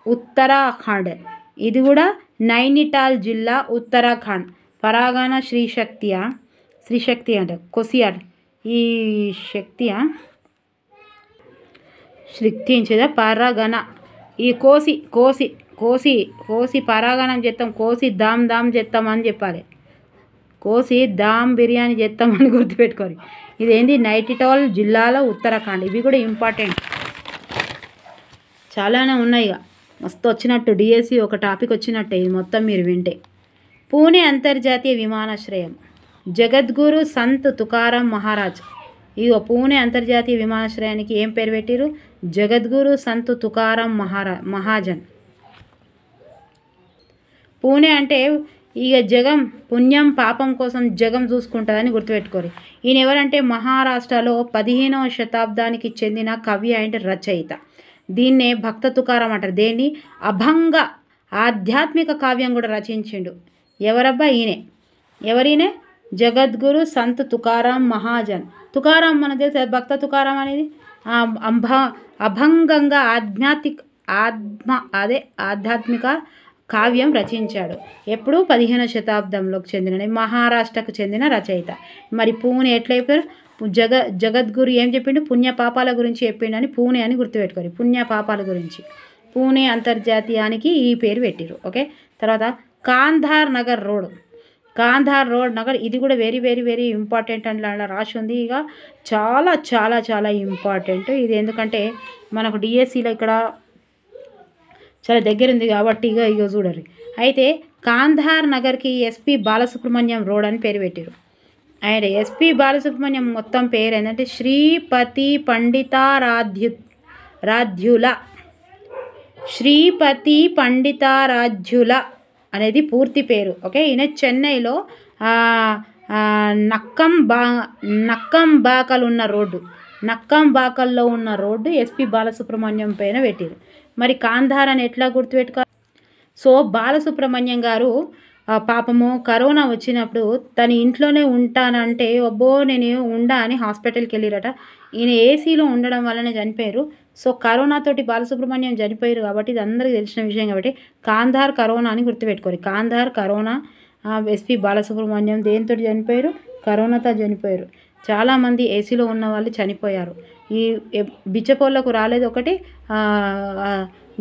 ఉత్తరాఖండ్. ఇది కూడా నైనిటాల్ జిల్లా, ఉత్తరాఖండ్. పరాగణ శ్రీశక్తి అంట. కొసియార్ ఈ శక్తియా శక్తించేదా పరాగణ. ఈ కోసి పరాగణం చేస్తాం, కోసి దామ్ చేస్తాం అని చెప్పాలి. కోసి దామ్ బిర్యానీ చేస్తామని గుర్తుపెట్టుకోరు. ఇదేంటి? నైనిటాల్ జిల్లాలో ఉత్తరాఖండ్. ఇవి కూడా ఇంపార్టెంట్, చాలానే ఉన్నాయి. ఇక మస్తు వచ్చినట్టు డిఎస్సి ఒక టాపిక్ వచ్చినట్టే ఇది మొత్తం మీరు వింటే. పూణే అంతర్జాతీయ విమానాశ్రయం జగద్గురు సంత్ తుకారాం మహారాజ్. ఇగో పూణే అంతర్జాతీయ విమానాశ్రయానికి ఏం పేరు పెట్టిరు? జగద్గురు సంత్ తుకారాం మహాజన్. పూణే అంటే ఇక జగం పుణ్యం పాపం కోసం జగం చూసుకుంటుందని గుర్తుపెట్టుకోరు. ఈయన ఎవరంటే మహారాష్ట్రలో 15వ శతాబ్దానికి చెందిన కవి అండ్ రచయిత. దీన్నే భక్త తుకారం అంటారు. దేన్ని అభంగ ఆధ్యాత్మిక కావ్యం కూడా రచించిండు. ఎవరబ్బా ఈయనే? ఎవరినే? జగద్గురు సంత్ తుకారాం మహాజన్. తుకారాం మనకు తెలుసు భక్త తుకారాం అనేది అభంగంగా ఆధ్యాత్మిక కావ్యం రచించాడు. ఎప్పుడు 15వ శతాబ్దంలోకి చెందిన మహారాష్ట్రకు చెందిన రచయిత. మరి పూణే ఎట్లయిపోయారు? జగద్గురు ఏం చెప్పిండు? పుణ్యపాపాల గురించి చెప్పిండు అని పూణే అని గుర్తుపెట్టుకోరు. పుణ్యపాపాల గురించి పూణే అంతర్జాతీయానికి ఈ పేరు పెట్టిరు. ఓకే. తర్వాత కాంధార్ నగర్ రోడ్. కాంధార్ రోడ్ నగర్ ఇది కూడా వెరీ వెరీ వెరీ ఇంపార్టెంట్ అని అలా రాసి ఉంది. ఇక చాలా చాలా చాలా ఇంపార్టెంట్ ఇది. ఎందుకంటే మనకు డిఎస్సిలో ఇక్కడ చాలా దగ్గర ఉంది కాబట్టి ఇక చూడరు. అయితే కాంధార్ నగర్కి ఎస్పి బాలసుబ్రహ్మణ్యం రోడ్ అని పేరు పెట్టారు. ఆయన ఎస్పి బాలసుబ్రహ్మణ్యం మొత్తం పేరు ఏంటంటే శ్రీపతి పండితారాధ్యుల అనేది పూర్తి పేరు. ఓకే. ఈయన చెన్నైలో నక్కంబాకల్లో ఉన్న రోడ్డు ఎస్పి బాలసుబ్రహ్మణ్యం పైన పెట్టారు. మరి కాంధార్ అని ఎట్లా గుర్తుపెట్టుకో? సో బాలసుబ్రహ్మణ్యం గారు పాపము కరోనా వచ్చినప్పుడు తన ఇంట్లోనే ఉంటానంటే అబ్బో నేను ఉండా అని హాస్పిటల్కి వెళ్ళిరట. ఈయన ఏసీలో ఉండడం వల్లనే చనిపోయారు. సో కరోనాతోటి బాలసుబ్రహ్మణ్యం చనిపోయారు కాబట్టి ఇది అందరికీ తెలిసిన విషయం కాబట్టి కాంధార్ కరోనా అని గుర్తుపెట్టుకోరు. కాంధార్ కరోనా ఎస్పి బాలసుబ్రహ్మణ్యం దేంతో చనిపోయారు? కరోనాతో చనిపోయారు. చాలామంది ఏసీలో ఉన్న వాళ్ళు చనిపోయారు. ఈ బిచ్చపోళ్ళకు రాలేదు, ఒకటి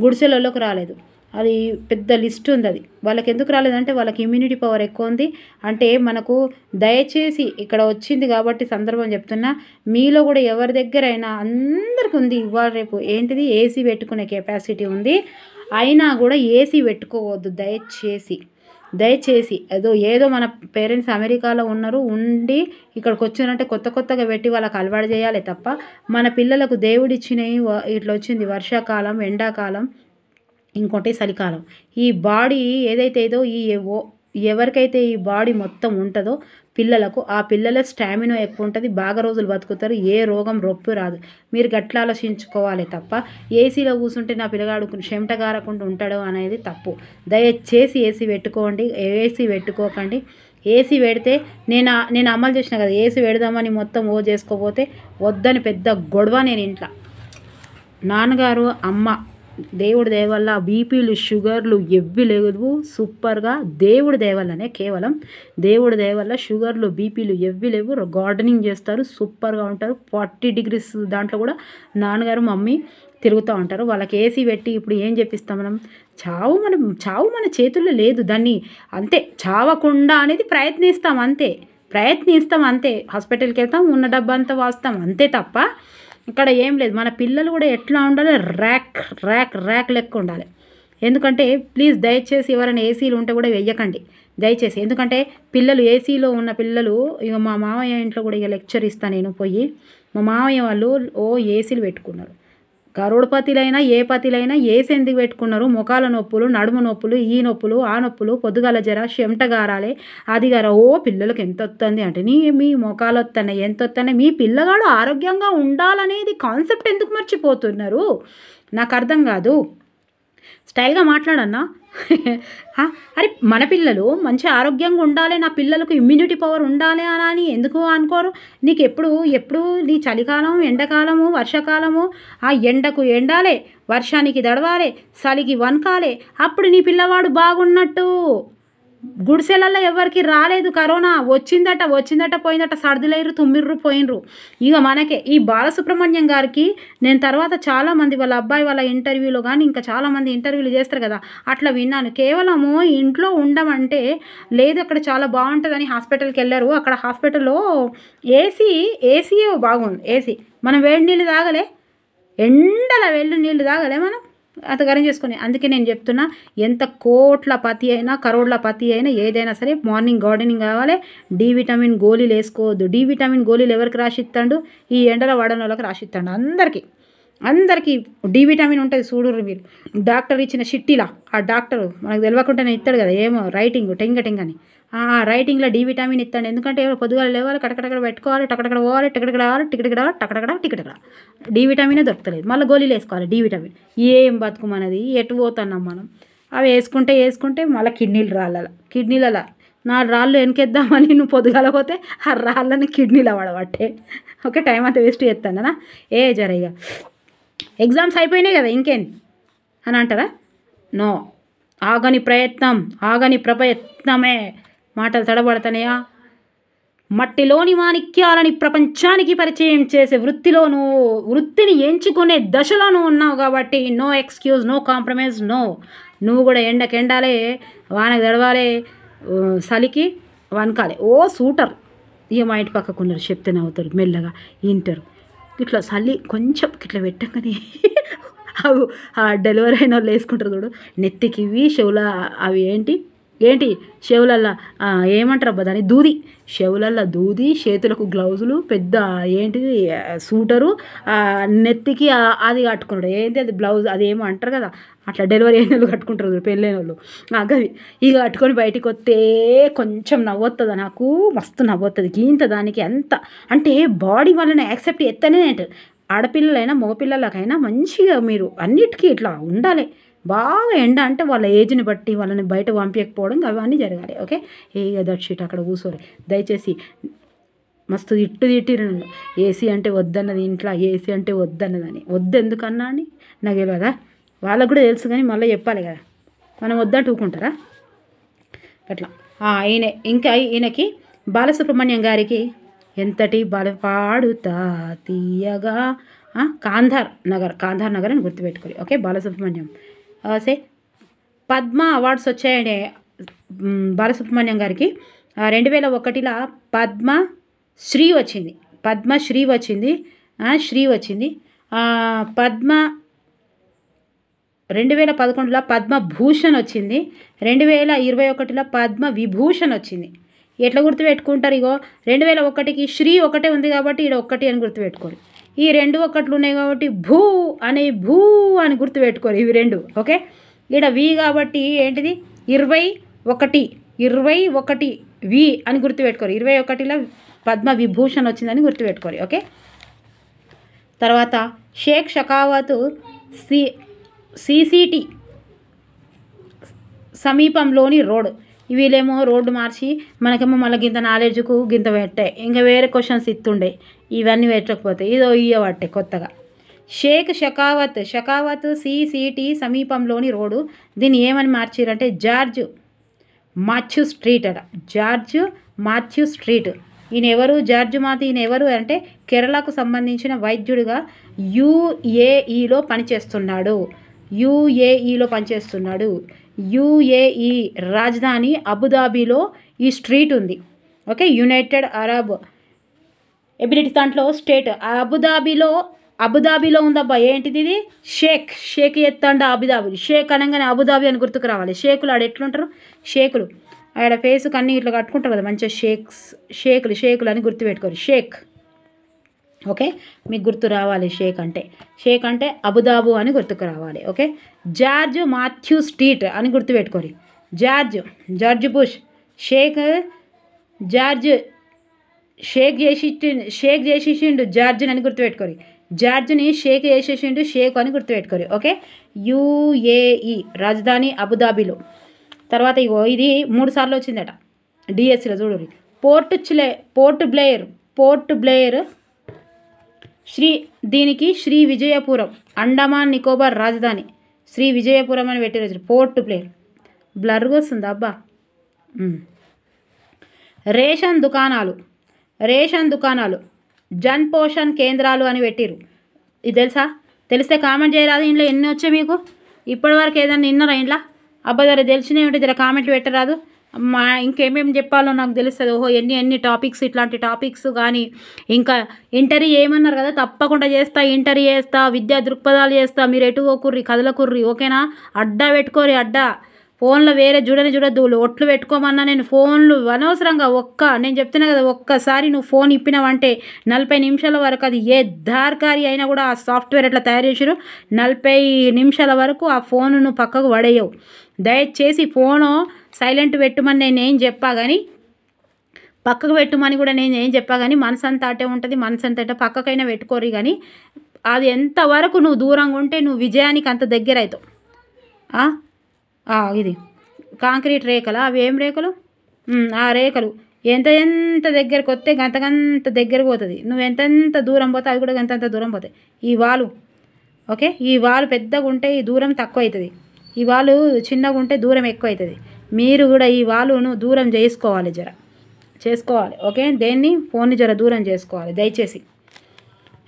గుడిసెలలోకి రాలేదు. అది పెద్ద లిస్ట్ ఉంది. అది వాళ్ళకి ఎందుకు రాలేదంటే వాళ్ళకి ఇమ్యూనిటీ పవర్ ఎక్కువ ఉంది. అంటే మనకు దయచేసి ఇక్కడ వచ్చింది కాబట్టి సందర్భం చెప్తున్నా, మీలో కూడా ఎవరి దగ్గర అయినా అందరికి ఉంది ఇవాళ రేపు ఏంటిది ఏసీ పెట్టుకునే కెపాసిటీ ఉంది. అయినా కూడా ఏసీ పెట్టుకోవద్దు దయచేసి. ఏదో మన పేరెంట్స్ అమెరికాలో ఉన్నారు ఉండి ఇక్కడికి వచ్చినారంటే కొత్తగా పెట్టి వాళ్ళకి అలవాటు చేయాలి తప్ప మన పిల్లలకు దేవుడిచ్చినవి ఇట్లా వచ్చింది వర్షాకాలం, ఎండాకాలం, ఇంకోటి చలికాలం. ఈ బాడీ ఏదైతే ఎవరికైతే ఈ బాడీ మొత్తం ఉంటుందో పిల్లలకు, ఆ పిల్లల స్టామినా ఎక్కువ ఉంటుంది, బాగా రోజులు బతుకుతారు, ఏ రోగం రొప్పు రాదు. మీరు గట్ల ఆలోచించుకోవాలి తప్ప ఏసీలో కూర్చుంటే నా పిల్లగాడు చెమట గారకుండా ఉంటాడు అనేది తప్పు. దయచేసి ఏసీ పెట్టుకోండి. ఏసీ పెట్టుకోకండి. ఏసీ పెడితే నేను అమలు చేసిన కదా, ఏసీ పెడదామని మొత్తం చేసుకోపోతే వద్దని పెద్ద గొడవ. నేను ఇంట్లో నాన్నగారు అమ్మ దేవుడి దయవల్ల బీపీలు షుగర్లు ఎవ్వి లేవు. సూపర్గా దేవుడి దయవల్లనే, కేవలం దేవుడి దయవల్ల షుగర్లు బీపీలు ఎవ్వి లేవు. గార్డెనింగ్ చేస్తారు, సూపర్గా ఉంటారు. 40 degrees దాంట్లో కూడా నాన్నగారు మమ్మీ తిరుగుతూ ఉంటారు. వాళ్ళకి ఏసీ పెట్టి ఇప్పుడు ఏం చెప్పిస్తాం మనం? చావు మన చేతుల్లో లేదు. దాన్ని అంతే చావకుండా అనేది ప్రయత్నిస్తాం అంతే. హాస్పిటల్కి వెళ్తాం, ఉన్న డబ్బా అంతా వాస్తాం అంతే తప్ప ఇక్కడ ఏం లేదు. మన పిల్లలు కూడా ఎట్లా ఉండాలి? ర్యాక్ లెక్క ఉండాలి. ఎందుకంటే ప్లీజ్ దయచేసి ఎవరైనా ఏసీలు ఉంటే కూడా వెయ్యకండి దయచేసి. ఎందుకంటే పిల్లలు ఏసీలో ఉన్న పిల్లలు ఇక మా మామయ్య ఇంట్లో కూడా ఇక లెక్చర్ ఇస్తాను నేను పోయి. మా మామయ్య వాళ్ళు ఏసీలు పెట్టుకున్నారు. కరోడ్పతిలైనా ఏ పతిలైనా ఏసీ ఎందుకు పెట్టుకున్నారు? ముఖాల నొప్పులు, నడుము నొప్పులు, ఈ నొప్పులు, ఆ నొప్పులు, పొద్దుగాల జర చెమట గారాలి, అది గారా. పిల్లలకు ఎంత వస్తుంది అంటే మీ ముఖాలు వస్తున్నాయి, ఎంత వస్తున్నాయి. మీ పిల్లగాడు ఆరోగ్యంగా ఉండాలనేది కాన్సెప్ట్ ఎందుకు మర్చిపోతున్నారు? నాకు అర్థం కాదు. స్టైల్గా మాట్లాడన్నా. అరే మన పిల్లలు మంచి ఆరోగ్యంగా ఉండాలి, నా పిల్లలకు ఇమ్యూనిటీ పవర్ ఉండాలి అని ఎందుకు అనుకోరు? నీకు ఎప్పుడు నీ చలికాలం, ఎండాకాలము, వర్షాకాలము, ఆ ఎండకు ఎండాలి, వర్షానికి దడవాలి, చలికి వనకాలి, అప్పుడు నీ పిల్లవాడు బాగున్నట్టు. గుడిసెలల్లో ఎవరికి రాలేదు కరోనా. వచ్చిందట పోయిందట, సర్దులేరు, తుమ్మిర్రు, పోయినరు. ఇక మనకే ఈ బాలసుబ్రహ్మణ్యం గారికి నేను తర్వాత చాలామంది వాళ్ళ అబ్బాయి వాళ్ళ ఇంటర్వ్యూలో కానీ ఇంకా చాలామంది ఇంటర్వ్యూలు చేస్తారు కదా, అట్లా విన్నాను. కేవలము ఇంట్లో ఉండమంటే లేదు అక్కడ చాలా బాగుంటుందని హాస్పిటల్కి వెళ్ళారు. అక్కడ హాస్పిటల్లో ఏసీ బాగుంది. ఏసీ మనం వేడి నీళ్ళు తాగలే, ఎండల వేడి నీళ్ళు తాగలే మనం. అతగారం చేసుకొని. అందుకే నేను చెప్తున్నా, ఎంత కోట్ల పతి అయినా కరోడ్ల పతి అయినా ఏదైనా సరే మార్నింగ్ గార్డెనింగ్ కావాలి. డి విటమిన్ గోళీలు వేసుకోవద్దు. డి విటమిన్ గోళీలు ఎవరికి రాసిస్తాడు? ఈ ఎండలో వాడని వాళ్ళకి రాసిస్తాడు. అందరికీ డి విటమిన్ ఉంటుంది. చూడుర్రు మీరు, డాక్టర్ ఇచ్చిన చిట్టీలా ఆ డాక్టర్ మనకు తెలియకుండానే ఇస్తాడు కదా, ఏమో రైటింగ్ టెంగ అని. ఆ రైటింగ్లో డి విటమిన్ ఇస్తాడు. ఎందుకంటే పొద్దుగాల లేవాలి, కటకటక్కడ పెట్టుకోవాలి, టకటక్కడ పోవాలి, టికెట్ రావాలి, టికెట్ డి విటమినే దొరకలేదు. మళ్ళీ గోళీలు వేసుకోవాలి డి విటమిన్. ఏం బతుకుమన్నది, ఎటు పోతున్నాం మనం? అవి వేసుకుంటే మళ్ళీ కిడ్నీలలో 4 రాళ్ళు వెనకేద్దామని నువ్వు పొద్దుగాల పోతే ఆ రాళ్ళని కిడ్నీలో పడబట్టే. ఓకే, టైం అంతా వేస్ట్ చేస్తానా? జరయ్య ఎగ్జామ్స్ అయిపోయినాయి కదా ఇంకేంది అని అంటారా? నో, ఆగని ప్రయత్నమే. మాటలు తడబడతానయా? మట్టిలోని మాణిక్యాలని ప్రపంచానికి పరిచయం చేసే వృత్తిని ఎంచుకునే దశలో ఉన్నావు కాబట్టి no excuse, no compromise, no. నువ్వు కూడా ఎండకెండాలే, వానకు తడవాలి, చలికి వనకాలి. సూటర్. ఇక మా ఇంటి పక్కకున్నారు, చెప్తేనే అవుతారు, మెల్లగా వింటారు. ఇట్లా చలి కొంచెం ఇట్లా పెట్టగానే అవి ఆ డెలివరీ అయిన వాళ్ళు వేసుకుంటారు చూడు, నెత్తికి ఇవి చెవుల అవి ఏంటి చెవులల్లో ఏమంటారు అబ్బా దాన్ని, దూది. చెవులల్లో దూది, చేతులకు గ్లౌజులు, పెద్ద ఏంటిది సూటరు, నెత్తికి అది కట్టుకున్నాడు. ఏంటి అది బ్లౌజ్, అది ఏమో అంటారు కదా, అట్లా డెలివరీ అయిన వాళ్ళు కట్టుకుంటారు పెళ్ళైన వాళ్ళు. అవి ఇక కట్టుకొని బయటికి వస్తే కొంచెం నవ్వుతుంది నాకు, మస్తు నవ్వుతుంది. గీంత దానికి అంత అంటే బాడీ వాళ్ళని యాక్సెప్ట్ ఎత్తనే అంటారు. ఆడపిల్లలైనా మగపిల్లలకైనా మంచిగా మీరు అన్నిటికీ ఇట్లా ఉండాలి. బాగా ఎండ అంటే వాళ్ళ ఏజ్ని బట్టి వాళ్ళని బయట పంపించకపోవడం అవన్నీ జరగాలి. ఓకే, దట్ షీట్ అక్కడ కూర్చోరు దయచేసి. మస్తు తిట్టిరు నన్ను, ఏసీ అంటే వద్దన్నది ఇంట్లో, ఏసీ అంటే వద్దన్నదని. వద్దు ఎందుకన్నా అని నాకు తెలియదా? వాళ్ళకు కూడా తెలుసు, కానీ మళ్ళీ చెప్పాలి కదా, మనం వద్దంటూ ఊకుంటారా అట్లా. ఈయనకి బాలసుబ్రహ్మణ్యం గారికి ఎంతటి పాడుతా తీయగా, కాంధార్ నగర్ అని గుర్తుపెట్టుకోవాలి. ఓకే, బాలసుబ్రహ్మణ్యం పద్మ అవార్డ్స్ వచ్చాయనే బాలసుబ్రహ్మణ్యం గారికి 2001లో పద్మశ్రీ వచ్చింది. పద్మ 2011లో పద్మభూషణ్ వచ్చింది. 2021లో పద్మ విభూషణ్ వచ్చింది. ఎట్లా గుర్తుపెట్టుకుంటారు? ఇగో 2001కి శ్రీ ఒకటే ఉంది కాబట్టి ఇక్కడ ఒక్కటి అని గుర్తుపెట్టుకోరు. ఈ 2 ఒక్కట్లు ఉన్నాయి కాబట్టి భూ అని గుర్తుపెట్టుకోరు ఇవి 2. ఓకే, ఇక్కడ వి కాబట్టి ఏంటిది 21 వి అని గుర్తుపెట్టుకోరు. 21లో పద్మ విభూషణ్ వచ్చిందని గుర్తుపెట్టుకోరు. ఓకే, తర్వాత షేక్ షకావత్ సిసిటి సమీపంలోని రోడ్. వీళ్ళేమో రోడ్డు మార్చి మనకేమో మళ్ళీ గింత నాలెడ్జ్కు గింత పెట్టే, ఇంకా వేరే క్వశ్చన్స్ ఇస్తుండే, ఇవన్నీ పెట్టకపోతే ఇదో ఇయ్యబట్టే కొత్తగా. షేక్ షకావత్ సిసిటి సమీపంలోని రోడ్డు. దీన్ని ఏమని మార్చారంటే జార్జ్ మాథ్యూ స్ట్రీట్. ఈయన ఎవరు? ఈయన ఎవరు అంటే కేరళకు సంబంధించిన వైద్యుడిగా యుఏఈలో పనిచేస్తున్నాడు. యుఏఈ రాజధాని అబుదాబిలో ఈ స్ట్రీట్ ఉంది. ఓకే, యునైటెడ్ అరబ్ ఎమిరేట్స్ దాంట్లో స్టేట్ అబుదాబిలో ఉందబ్బా. ఏంటిది ఇది? షేక్ ఎత్తండ అబుదాబి. షేక్ అనగానే అబుదాబి అని గుర్తుకు రావాలి. షేకులు ఆడ ఎట్లుంటారు? షేకులు ఆడ ఫేస్కి అన్నీ ఇట్లా కట్టుకుంటారు కదా, మంచిగా షేకులు అని గుర్తుపెట్టుకోరు. షేక్. ఓకే, మీకు గుర్తు రావాలి షేక్ అంటే అబుదాబు అని గుర్తుకు రావాలి. ఓకే, జార్జ్ మాథ్యూ స్ట్రీట్ అని గుర్తుపెట్టుకోరు. జార్జ్ బుష్ షేక్ చేసేసిండు జార్జ్ని అని గుర్తుపెట్టుకోరు. జార్జ్ని షేక్ చేసేసిండు షేక్ అని గుర్తుపెట్టుకోరు. ఓకే, యుఏఈ రాజధాని అబుదాబిలో. తర్వాత ఇగో ఇది 3 సార్లు వచ్చిందట డిఎస్సిలో చూడండి. పోర్ట్ బ్లేయర్ దీనికి శ్రీ విజయపురం అండమాన్ నికోబార్ రాజధాని శ్రీ విజయపురం అని పెట్టిన పోర్ట్ బ్లేయర్. బ్లర్గా వస్తుంది అబ్బా. రేషన్ దుకాణాలు జన్ పోషణ్ కేంద్రాలు అని పెట్టిరు. ఇది తెలుసా? తెలిస్తే కామెంట్ చేయరాదు. ఇంట్లో ఎన్ని వచ్చాయి మీకు ఇప్పటివరకు? ఏదన్నా విన్నారా ఇంట్లో? అబ్బా జర తెలిసినవి ఉంటే జర కామెంట్లు పెట్టరాదు. ఇంకేమేమి చెప్పాలో నాకు తెలుస్తుంది. ఓహో ఎన్ని టాపిక్స్, ఇట్లాంటి టాపిక్స్ కానీ ఇంకా ఇంటర్వ్యూ ఏమన్నారు కదా, తప్పకుండా చేస్తా, ఇంటర్వ్యూ చేస్తా, విద్యా దృక్పథాలు చేస్తా. మీరు ఎటు కుర్రి కదలకుర్రి, ఓకేనా? అడ్డా పెట్టుకోరి, అడ్డా. ఫోన్లో వేరే చూడద్దు. ఒట్లు పెట్టుకోమన్నా నేను. ఫోన్లు అనవసరంగా నేను చెప్తున్నా కదా, ఒక్కసారి నువ్వు ఫోన్ ఇప్పినావంటే 40 నిమిషాల వరకు అది ఏ దార్కారి అయినా కూడా ఆ సాఫ్ట్వేర్ ఎట్లా తయారు చేసారు, 40 నిమిషాల వరకు ఆ ఫోన్ నువ్వు పక్కకు పడేయవు. దయచేసి ఫోను సైలెంట్ పెట్టుమని నేనేం చెప్పా కానీ, పక్కకు పెట్టుమని కూడా నేను ఏం చెప్పా కానీ, మనసు అంతా అటే ఉంటుంది. మనసు అంతా పక్కకైనా పెట్టుకోరు. కానీ అది ఎంతవరకు నువ్వు దూరంగా ఉంటే నువ్వు విజయానికి అంత దగ్గర అవుతావు. ఇది కాంక్రీట్ రేఖలు, అవి ఏం రేఖలు? ఆ రేఖలు ఎంత దగ్గరకు వస్తే గంత దగ్గరకు పోతుంది. నువ్వు ఎంతెంత దూరం పోతే అవి కూడా గంత దూరం పోతాయి. ఈ వాలు, ఓకే, ఈ వాలు పెద్దగా ఉంటే ఈ దూరం తక్కువ అవుతుంది. ఈ వాలు చిన్నగా ఉంటే దూరం ఎక్కువ అవుతుంది. మీరు కూడా ఈ వాలును దూరం చేసుకోవాలి, ఓకే? ఫోన్ని దూరం చేసుకోవాలి దయచేసి.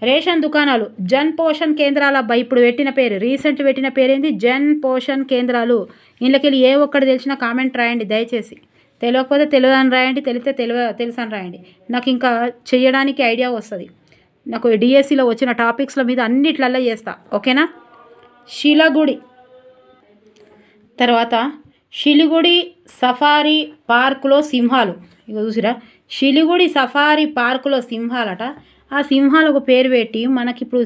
రేషన్ దుకాణాలు, జన్ పోషణ్ కేంద్రాల అబ్బాయి ఇప్పుడు పెట్టిన పేరు, రీసెంట్ పెట్టిన పేరు ఏంది? జన్ పోషణ్ కేంద్రాలు. ఇందులోకెళ్ళి ఏ ఒక్కటి తెలిసినా కామెంట్ రాయండి దయచేసి. తెలియకపోతే తెలియదని రాయండి, తెలిస్తే తెలుసని రాయండి. నాకు ఇంకా చేయడానికి ఐడియా వస్తుంది. నాకు డిఎస్సిలో వచ్చిన టాపిక్స్ల మీద అన్నిట్లల్లో చేస్తా, ఓకేనా? శిలగుడి, తర్వాత షిలిగుడి సఫారీ పార్కులో సింహాలు. ఇక చూసిరా, షిలిగుడి సఫారీ పార్కులో సింహాలట. ఆ సింహాలకు పేరు పెట్టి మనకి ఇప్పుడు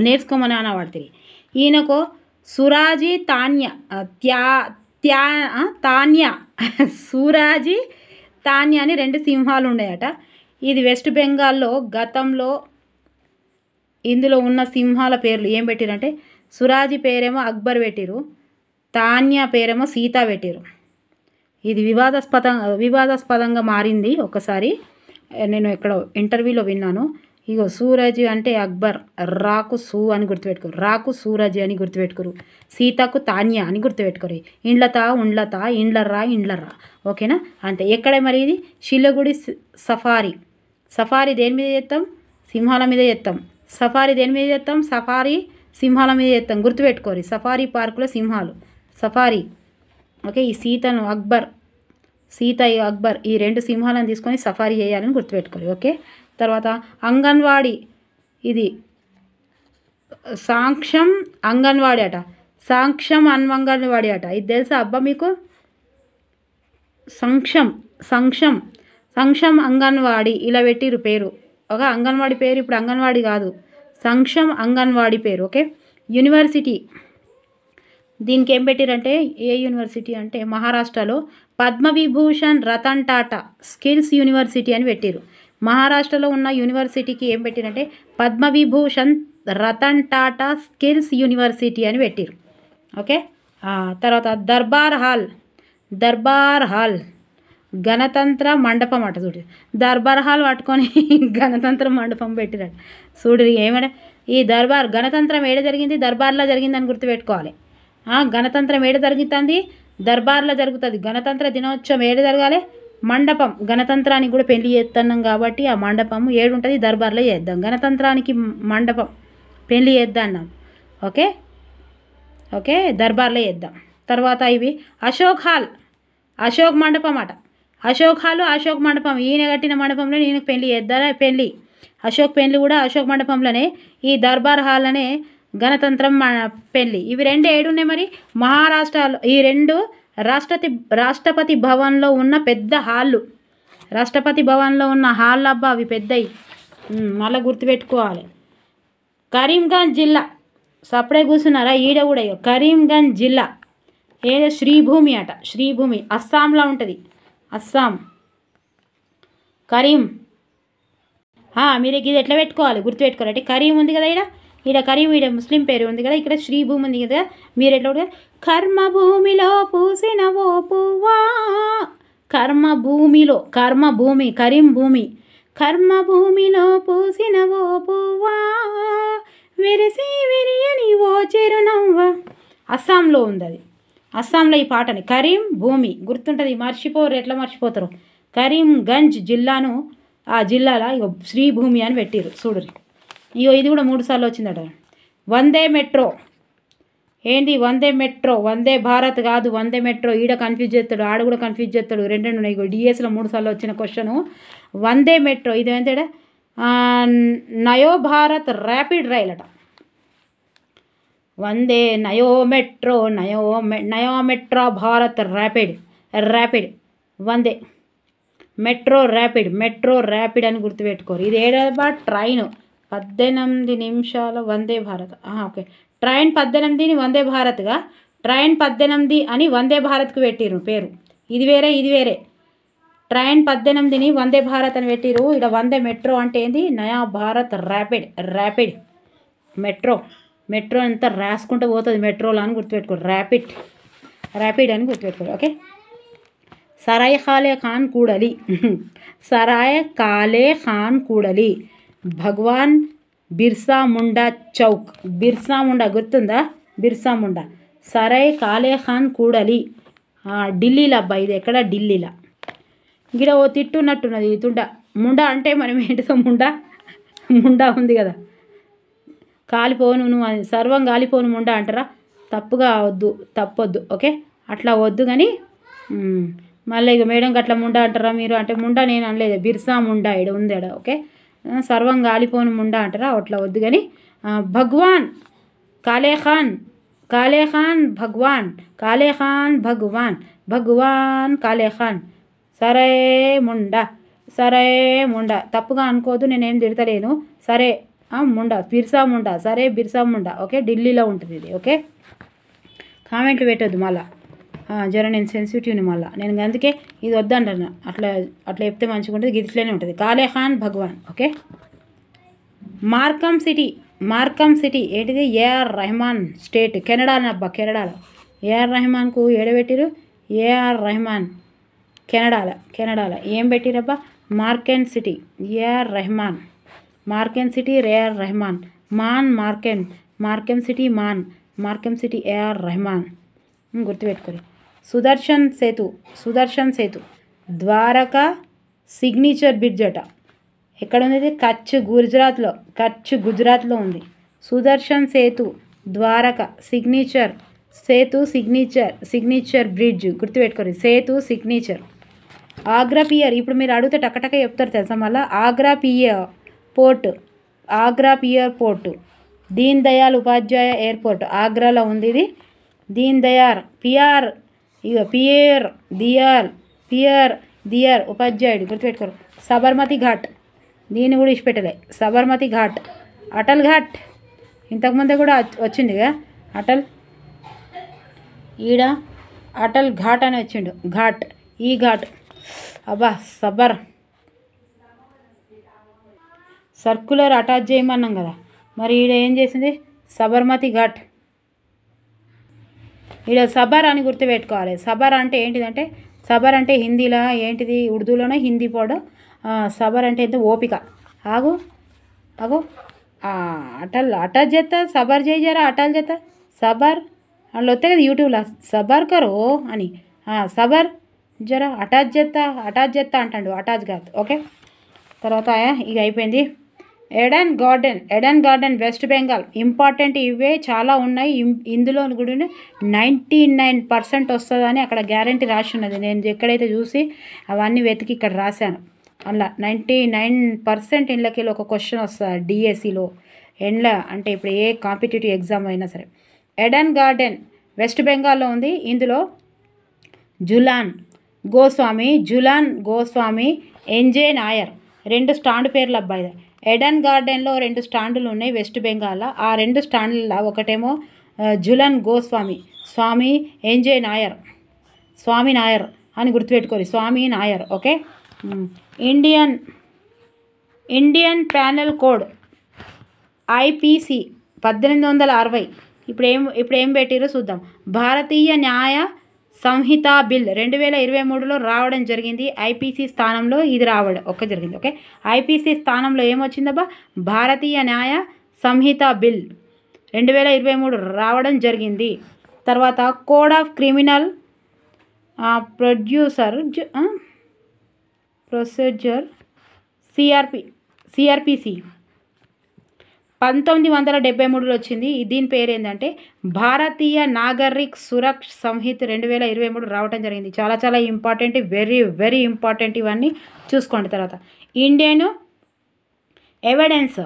నేర్చుకోమని అనబడుతుంది. ఈయనకు సురాజీ తాన్యా సురాజీ తాన్యా అని 2 సింహాలు ఉన్నాయట. ఇది వెస్ట్ బెంగాల్లో గతంలో ఇందులో ఉన్న సింహాల పేర్లు ఏం పెట్టిరంటే, సురాజీ పేరేమో అక్బర్ పెట్టిరు, తాన్యా పేరేమో సీత పెట్టిరు. ఇది వివాదాస్పదంగా మారింది. ఒకసారి నేను ఎక్కడో ఇంటర్వ్యూలో విన్నాను. ఇగో సూరజ్ అంటే అక్బర్, రాకు సు అని గుర్తుపెట్టుకోరు, రాకు సూరజ్ అని గుర్తుపెట్టుకోరు, సీతకు తాన్యా అని గుర్తుపెట్టుకోరు. ఇండ్లరా, ఓకేనా? అంతే. ఎక్కడే మరి ఇది? షిలిగుడి సఫారీ దేని మీద చేస్తాం? సింహాల మీద చేస్తాం. సఫారీ దేని మీద చేస్తాం? సింహాల మీద చేస్తాం. గుర్తుపెట్టుకోరు. సఫారీ పార్కులో సింహాలు, సఫారీ, ఓకే? ఈ సీత అక్బర్ ఈ 2 సింహాలను తీసుకొని సఫారీ చేయాలని గుర్తుపెట్టుకోరు, ఓకే? తర్వాత అంగన్వాడీ, ఇది సాంక్షం అంగన్వాడీ అట. ఇది తెలుసా అబ్బా మీకు? సంక్షం అంగన్వాడీ ఇలా పెట్టిరు పేరు, ఒక అంగన్వాడీ పేరు. ఇప్పుడు అంగన్వాడీ కాదు, సంక్షం అంగన్వాడీ పేరు, ఓకే? యూనివర్సిటీ, దీనికి ఏం పెట్టిరంటే, ఏ యూనివర్సిటీ అంటే మహారాష్ట్రలో పద్మవిభూషణ్ రతన్ టాటా స్కిల్స్ యూనివర్సిటీ అని పెట్టిరు. మహారాష్ట్రలో ఉన్న యూనివర్సిటీకి ఏం పెట్టిరంటే పద్మవిభూషణ్ రతన్ టాటా స్కిల్స్ యూనివర్సిటీ అని పెట్టిరు, ఓకే? తర్వాత దర్బార్ హాల్ గణతంత్ర మండపం అట. చూడు, దర్బార్ హాల్ పట్టుకొని గణతంత్ర మండపం పెట్టిరట. చూడు ఏమైనా ఈ గణతంత్రం ఏడ జరిగింది? దర్బార్లో జరిగిందని గుర్తుపెట్టుకోవాలి. గణతంత్రం ఏడ జరుగుతుంది? దర్బార్లో జరుగుతుంది. గణతంత్ర దినోత్సవం ఏడ జరగాలి? మండపం. గణతంత్రానికి కూడా పెళ్లి చేస్తున్నాం కాబట్టి ఆ మండపం ఏడుంటుంది? దర్బార్లో చేద్దాం. గణతంత్రానికి మండపం పెళ్లి చేద్దాం, ఓకే? దర్బార్లో చేద్దాం. తర్వాత ఇవి అశోక్ మండపం అట. అశోక్ మండపం, ఈయన కట్టిన మండపంలో ఈయనకు పెళ్లి చేద్దాం. అశోక్ పెళ్లి కూడా అశోక్ మండపంలోనే, ఈ దర్బార్ హాల్లోనే గణతంత్రం పెళ్లి. ఇవి 2 ఏడున్నాయి మరి మహారాష్ట్రలో. ఈ 2 రాష్ట్రపతి భవన్లో ఉన్న పెద్ద హాళ్ళు. రాష్ట్రపతి భవన్లో ఉన్న హాళ్ళు అబ్బా, అవి పెద్దవి, మళ్ళీ గుర్తుపెట్టుకోవాలి. కరీంగంజ్ జిల్లా, సపడే కూర్చున్నారా? ఈడ కూడా కరీంగంజ్ జిల్లా ఏదో శ్రీభూమి అట. శ్రీభూమి అస్సాంలో ఉంటుంది. అస్సాం కరీం. మీరు ఇది ఎట్లా పెట్టుకోవాలి? గుర్తుపెట్టుకోవాలి. అంటే కరీం ఉంది కదా ఈడ కరీం, ఈడ ముస్లిం పేరు ఉంది కదా, ఇక్కడ శ్రీభూమి ఉంది కదా. మీరు ఎట్లా ఉంటుంది? కర్మభూమిలో పూసిన ఓ పువ్వా, కర్మభూమి కరీం భూమి, కర్మభూమిలో పూసిన ఓ పువ్వా, విరియని ఓ చిరునవ్వ. అస్సాంలో ఉంది అది. అస్సాంలో ఈ పాటని కరీం భూమి గుర్తుంటుంది. మర్చిపోరు, ఎట్లా మర్చిపోతారు? కరీంగంజ్ జిల్లాను, ఆ జిల్లాలో ఇగో శ్రీభూమి అని పెట్టిరు. చూడరు, ఇది కూడా 3 సార్లు వచ్చిందట. వందే మెట్రో, ఏంది వందే మెట్రో, వందే భారత్ కాదు, వందే మెట్రో. ఈడ కన్ఫ్యూజ్ చేస్తాడు, ఆడ కూడా కన్ఫ్యూజ్ చేస్తాడు. రెండు ఉన్నాయి. డిఎస్లో 3 సార్లు వచ్చిన క్వశ్చను వందే మెట్రో. ఇది ఏంటంటే నయో భారత్ ర్యాపిడ్ రైల్ అట. వందే నయో మెట్రో, నయో మెట్రో భారత్ ర్యాపిడ్ వందే మెట్రో ర్యాపిడ్ అని గుర్తుపెట్టుకోరు. ఇది ఏడబా ట్రైన్ 18 నిమిషాల వందే భారత్. ఓకే, ట్రైన్ 18ని వందే భారత్గా, ట్రైన్ 18 అని వందే భారత్కు పెట్టిరు పేరు. ఇది వేరే. ట్రైన్ 18ని వందే భారత్ అని పెట్టిరు. ఇక్కడ వందే మెట్రో అంటే ఏంది, నయా భారత్ ర్యాపిడ్ మెట్రో అంతా రాసుకుంటూ పోతుంది మెట్రోలో అని గుర్తుపెట్టుకోరు. ర్యాపిడ్ అని గుర్తుపెట్టుకోరు. ఓకే, సరాయ్ కాలే ఖాన్ కూడలి భగవాన్ బిర్సా ముండా చౌక్. బిర్సా ముండా గుర్తుందా? బిర్సా ముండా. సరాయ్ కాలే ఖాన్ కూడలి ఢిల్లీలో అబ్బా. ఇది ఎక్కడ? ఢిల్లీలో. ఇక్కడ ఓ తిట్టున్నట్టున్నది తుండ. ముండా అంటే మనం ఏంటిదో ముండా ఉంది కదా, కాలిపోను నువ్వు అది సర్వం కాలిపోను ముండా అంటారా? తప్పొద్దు. ఓకే, అట్లా వద్దు. కానీ మళ్ళీ ఇక మేడం అట్లా ముండా అంటారా మీరు అంటే, ముండా నేను అనలేదు, బిర్సా ముండా ఇడ ఉంది ఆడ. ఓకే, సర్వం గాలిపోను ముండా అంటారా? అట్లా వద్దు. కానీ భగవాన్ కాలే ఖాన్ భగవాన్ కాలే ఖాన్ సరే ముండా. తప్పుగా అనుకోదు, నేనేం తిడతలేను. సరే బిర్సా ముండా. సరే బిర్సా ముండా. ఓకే, ఢిల్లీలో ఉంటుంది ఇది. ఓకే, కామెంట్లు పెట్టొద్దు మళ్ళా. జర నేను సెన్సిటివ్ని మళ్ళీ. నేను అందుకే ఇది వద్దంటాను. అట్లా చెప్తే మంచిగా ఉంటుంది. గిట్లనే ఉంటుంది. Kale Khan Bhagwan. Okay, Markham city ఏంటిది? ఏఆర్ రెహమాన్ స్టేట్, కెనడాలో అబ్బా. కెనడాలో ఏఆర్ రెహమాన్కు ఏడబెట్టిరు? ఏఆర్ రెహమాన్ కెనడాలో ఏం పెట్టిరబ్బా? Markham city AR Rahman. Markham city AR Rahman. Markham city AR Rahman గుర్తుపెట్టుకోరు. సుదర్శన్ సేతు ద్వారకా సిగ్నేచర్ బ్రిడ్జ్ అట. ఎక్కడ ఉంది? కచ్ గుజరాత్లో ఉంది. సుదర్శన్ సేతు ద్వారకా సిగ్నేచర్ బ్రిడ్జ్ గుర్తుపెట్టుకోరు. సేతు సిగ్నేచర్. ఆగ్రా పియర్. ఇప్పుడు మీరు అడిగితే టక్కటక్క చెప్తారు తెలుసా మళ్ళీ. Agra pier port Deen Dayal Upadhyaya airport ఆగ్రాలో ఉంది. ఇది దీన్ దయాళ్ పియర్ ఉపాధ్యాయుడు గుర్తుపెట్టుకోరు. సబర్మతి ఘాట్, దీన్ని కూడా ఇచ్చిపెట్టలే. సబర్మతి ఘాట్. అటల్ ఘాట్ ఇంతకుముందే కూడా వచ్చిందిగా అటల్. ఈడ అటల్ ఘాట్ అని వచ్చిండు. ఈ ఘాట్ అబ్బా. సర్కులర్ అటాచ్ చేయమన్నాం కదా, మరి ఈడ ఏం చేసింది? సబర్మతి ఘాట్. ఈడ సబర్ అని గుర్తుపెట్టుకోవాలి. సబర్ అంటే ఏంటిదంటే, సబర్ అంటే హిందీలో ఏంటిది, ఉర్దూలోనే హిందీ పోడు. సబర్ అంటే ఎంత ఓపిక. ఆగు అటాచ్ చేస్తా, సబర్ చేయరా అటాచ్ చేస్తా. సబర్ అందులో వస్తాయి కదా యూట్యూబ్లో, సబర్ కరో అని. సబర్ జరా అటాచ్ చేస్తా అంటాడు. అటాచ్ కాదు. ఓకే, తర్వాత ఇక అయిపోయింది. Aiden garden west Bengal. Important ఇవే చాలా ఉన్నాయి. ఇందులో కూడా 99% వస్తుందని అక్కడ గ్యారంటీ రాసి ఉన్నది. నేను ఎక్కడైతే చూసి అవన్నీ వెతికి ఇక్కడ రాశాను. అలా 99% ఇండ్లకి ఒక క్వశ్చన్ వస్తుంది డిఎస్సిలో. ఎండ్ల అంటే ఇప్పుడు ఏ కాంపిటేటివ్ ఎగ్జామ్ అయినా సరే. ఎడెన్ గార్డెన్ వెస్ట్ బెంగాల్లో ఉంది. ఇందులో జులాన్ గోస్వామి ఎన్జే నాయర్ 2 స్టాండ్ పేర్లు అబ్బాయి. ఎడెన్ గార్డెన్లో 2 స్టాండులు ఉన్నాయి వెస్ట్ బెంగాల్లో. ఆ 2 స్టాండ్లలో ఒకటేమో జులాన్ గోస్వామి, స్వామి ఎన్జే నాయర్, స్వామి నాయర్ అని గుర్తుపెట్టుకోరు. Swami Nair. Okay, Indian penal code IPC 1860. ఇప్పుడు ఏం పెట్టిరో చూద్దాం. భారతీయ న్యాయ సంహిత బిల్ 2023లో రావడం జరిగింది. ఐపీసీ స్థానంలో ఇది రావడం జరిగింది. ఓకే, ఐపీసీ స్థానంలో ఏమొచ్చిందబ్బా? భారతీయ న్యాయ సంహిత బిల్ 2023 రావడం జరిగింది. తర్వాత code of criminal procedure CrPC 1973లో వచ్చింది. దీని పేరు ఏంటంటే భారతీయ నాగరిక్ సురక్ష సంహిత 2023 రావటం జరిగింది. చాలా చాలా ఇంపార్టెంట్, వెరీ వెరీ ఇంపార్టెంట్. ఇవన్నీ చూసుకోండి. తర్వాత ఇండియన్ ఎవిడెన్స్